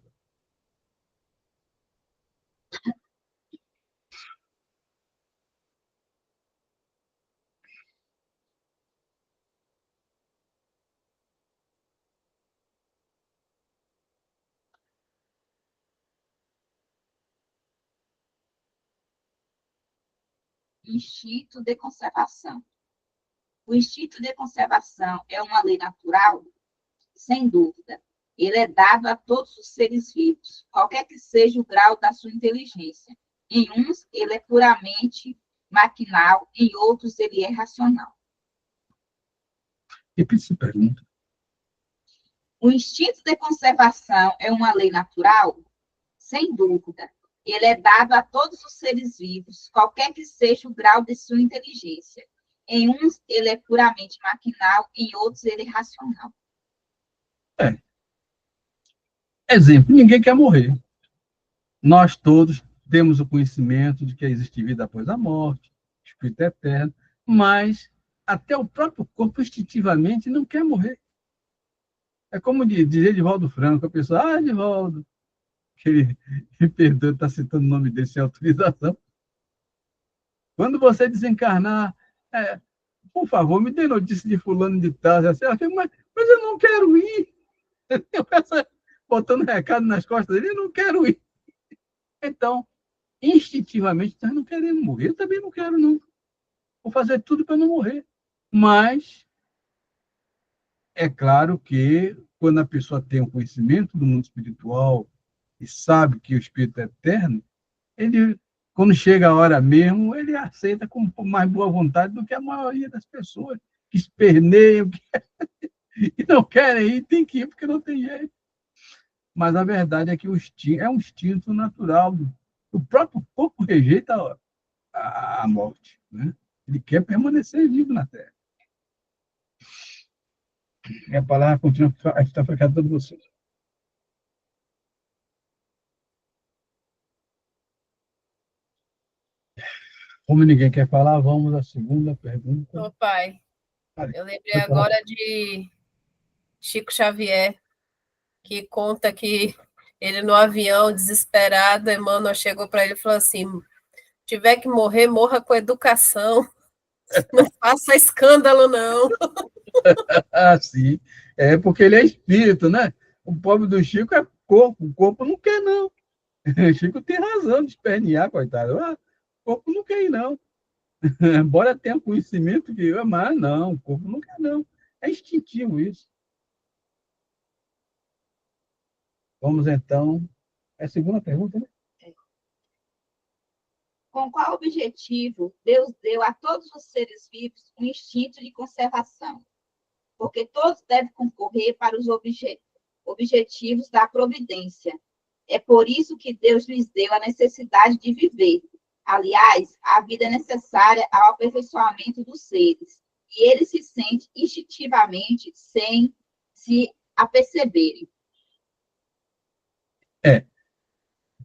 Instinto de conservação. O instinto de conservação é uma lei natural? Sem dúvida. Ele é dado a todos os seres vivos, qualquer que seja o grau da sua inteligência. Em uns, ele é puramente maquinal, em outros, ele é racional. Repita essa pergunta. O instinto de conservação é uma lei natural? Sem dúvida. Ele é dado a todos os seres vivos, qualquer que seja o grau de sua inteligência. Em uns, ele é puramente maquinal, em outros, ele é racional. Exemplo, ninguém quer morrer. Nós todos temos o conhecimento de que existe vida após a morte, espírito eterno, mas até o próprio corpo instintivamente não quer morrer. É como dizer Edivaldo Franco, a pessoa, Edivaldo, que ele, me perdoe, está citando o nome dele sem autorização. Quando você desencarnar, por favor, me dê notícia de fulano de tal. Assim, mas eu não quero ir. Eu peço, botando recado nas costas dele, eu não quero ir. Então, instintivamente, nós não queremos morrer. Eu também não quero, não. Vou fazer tudo para não morrer. Mas, é claro que, quando a pessoa tem um conhecimento do mundo espiritual e sabe que o espírito é eterno, ele, quando chega a hora mesmo, ele aceita com mais boa vontade do que a maioria das pessoas que esperneiam e não querem ir, tem que ir porque não tem jeito. Mas a verdade é que é um instinto natural. O próprio corpo rejeita a morte, né? Ele quer permanecer vivo na Terra. E a palavra continua a estar para cada um de vocês. Como ninguém quer falar, vamos à segunda pergunta. Ô, pai, eu lembrei agora de Chico Xavier, que conta que ele no avião, desesperado, Emmanuel chegou para ele e falou assim: tiver que morrer, morra com educação, não faça escândalo, não. Ah, sim. É porque ele é espírito, né? O pobre do Chico é corpo, o corpo não quer, não. O Chico tem razão de espernear, coitado. O corpo não quer ir, não. Embora tenha conhecimento que mas não, o corpo não quer, não. É instintivo isso. Vamos, então. É a segunda pergunta, né? Com qual objetivo Deus deu a todos os seres vivos um instinto de conservação? Porque todos devem concorrer para os objetivos da providência. É por isso que Deus lhes deu a necessidade de viver. Aliás, a vida é necessária ao aperfeiçoamento dos seres, e eles se sentem instintivamente sem se aperceberem.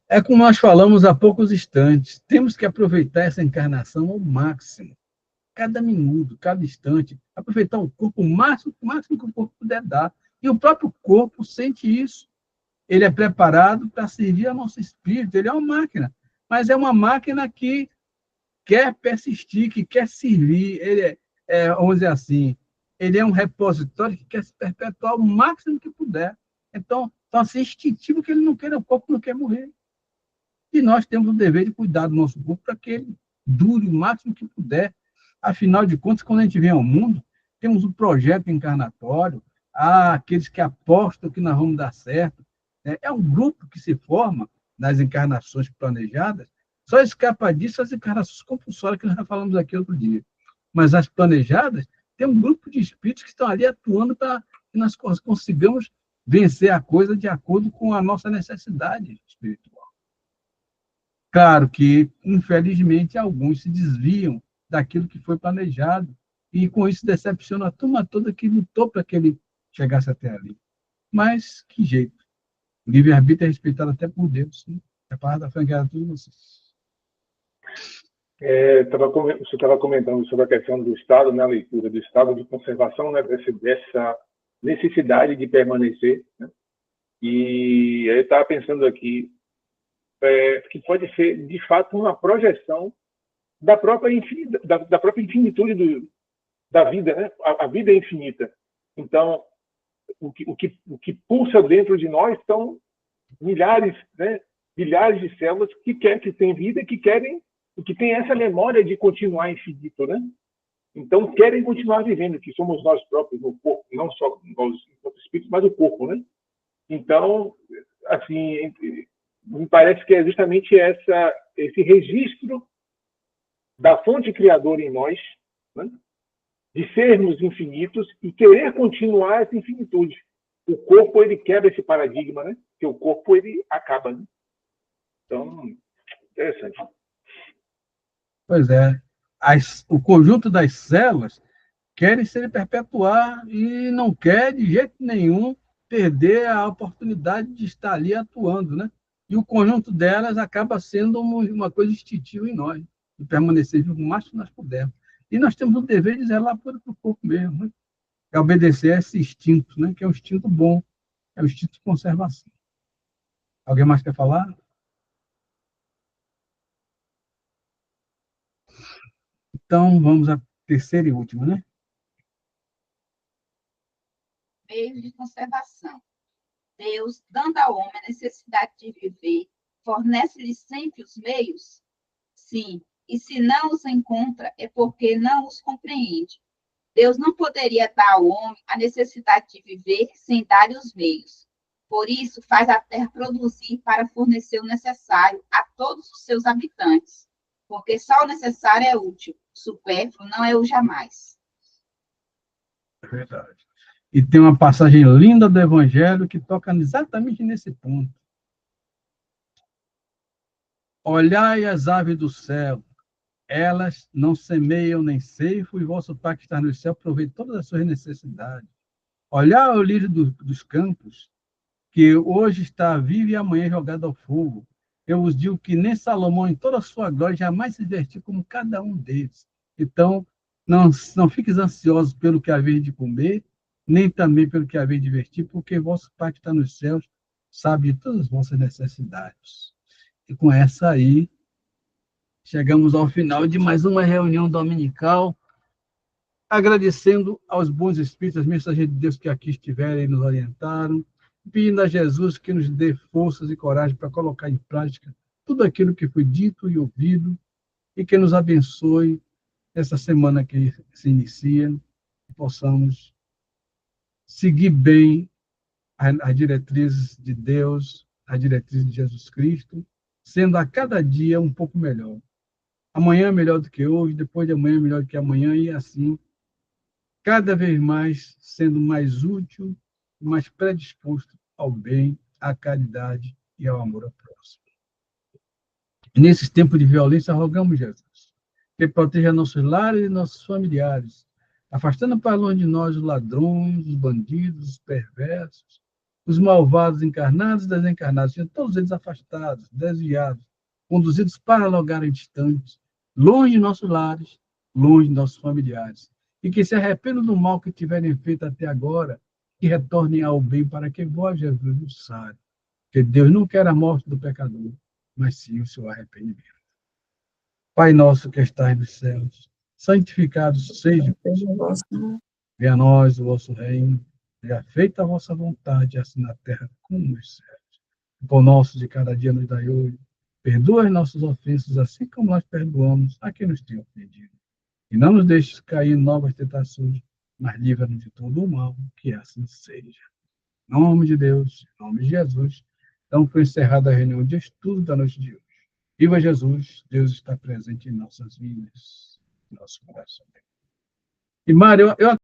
É como nós falamos há poucos instantes. Temos que aproveitar essa encarnação ao máximo. Cada minuto, cada instante. Aproveitar o corpo o máximo que o corpo puder dar. E o próprio corpo sente isso. Ele é preparado para servir ao nosso espírito. Ele é uma máquina. Mas é uma máquina que quer persistir, que quer servir. Ele vamos dizer assim, ele é um repositório que quer se perpetuar o máximo que puder. Então, assim, instintivo que ele não quer, o corpo não quer morrer. E nós temos o dever de cuidar do nosso corpo para que ele dure o máximo que puder. Afinal de contas, quando a gente vem ao mundo, temos um projeto encarnatório, há aqueles que apostam que nós vamos dar certo. É um grupo que se forma nas encarnações planejadas, só escapa disso as encarnações compulsórias que nós já falamos aqui outro dia. Mas as planejadas, tem um grupo de espíritos que estão ali atuando para que nós consigamos vencer a coisa de acordo com a nossa necessidade espiritual. Claro que, infelizmente, alguns se desviam daquilo que foi planejado e, com isso, decepciona a turma toda que lutou para que ele chegasse até ali. Mas, que jeito. O livre-arbítrio é respeitado até por Deus. Né? A palavra da franqueada a todos vocês. Você estava comentando sobre a questão do estado, né, a leitura do estado de conservação, né, dessa necessidade de permanecer. Né? E eu estava pensando aqui, que pode ser, de fato, uma projeção da própria infinitude da vida, né? A vida é infinita. Então, o que pulsa dentro de nós são milhares, né? Milhares de células que têm vida, que têm essa memória de continuar infinito, né? Então, querem continuar vivendo, que somos nós próprios no corpo, não só nós, enquanto espíritos, mas o corpo, né? Então, assim, me parece que é justamente esse registro da fonte criadora em nós, né? De sermos infinitos e querer continuar essa infinitude. O corpo, ele quebra esse paradigma, né? Porque o corpo, ele acaba, né? Então, interessante. Pois é. O conjunto das células querem se perpetuar e não quer, de jeito nenhum, perder a oportunidade de estar ali atuando, né? E o conjunto delas acaba sendo uma coisa instintiva em nós, de permanecer vivo o máximo que nós pudermos. E nós temos o dever de zelar por o corpo mesmo, né? É obedecer a esse instinto, né? Que é um instinto bom, é um instinto de conservação. Alguém mais quer falar? Então, vamos à terceira e última, né? Meios de conservação. Deus, dando ao homem a necessidade de viver, fornece-lhe sempre os meios? Sim, e se não os encontra, é porque não os compreende. Deus não poderia dar ao homem a necessidade de viver sem dar os meios. Por isso, faz a terra produzir para fornecer o necessário a todos os seus habitantes, porque só o necessário é útil, o supérfluo não é o jamais. É verdade. E tem uma passagem linda do Evangelho que toca exatamente nesse ponto. Olhai as aves do céu, elas não semeiam nem ceifam, e vosso Pai que está no céu provê todas as suas necessidades. Olhai o lírio dos campos, que hoje está vivo e amanhã jogado ao fogo. Eu vos digo que nem Salomão, em toda a sua glória, jamais se vestiu como cada um deles. Então, não fiques ansiosos pelo que haver de comer, nem também pelo que haver de vestir, porque vosso Pai que está nos céus sabe de todas as vossas necessidades. E com essa aí, chegamos ao final de mais uma reunião dominical, agradecendo aos bons espíritos, às mensageiras de Deus que aqui estiveram e nos orientaram, pedindo a Jesus que nos dê forças e coragem para colocar em prática tudo aquilo que foi dito e ouvido, e que nos abençoe essa semana que se inicia, que possamos seguir bem as diretrizes de Deus, as diretrizes de Jesus Cristo, sendo a cada dia um pouco melhor. Amanhã é melhor do que hoje, depois de amanhã é melhor do que amanhã, e assim, cada vez mais sendo mais útil, mais predisposto ao bem, à caridade e ao amor ao próximo. Nesses tempos de violência, rogamos, Jesus, que proteja nossos lares e nossos familiares, afastando para longe de nós os ladrões, os bandidos, os perversos, os malvados encarnados e desencarnados, sendo todos eles afastados, desviados, conduzidos para lugares distantes, longe de nossos lares, longe de nossos familiares, e que se arrependam do mal que tiverem feito até agora, que retornem ao bem para que vós, Jesus, nos sare. Porque Deus não quer a morte do pecador, mas sim o seu arrependimento. Pai nosso que estais nos céus, santificado seja o vosso nome. Venha a nós o vosso reino, seja feita a vossa vontade, assim na terra como nos céus. O pão nosso de cada dia nos dai hoje. Perdoa as nossas ofensas, assim como nós perdoamos a quem nos tem ofendido. E não nos deixes cair em novas tentações, mas livra-nos de todo o mal, que assim seja. Em nome de Deus, em nome de Jesus. Então foi encerrada a reunião de estudo da noite de hoje. Viva Jesus, Deus está presente em nossas vidas, em nosso coração. E, Mário, eu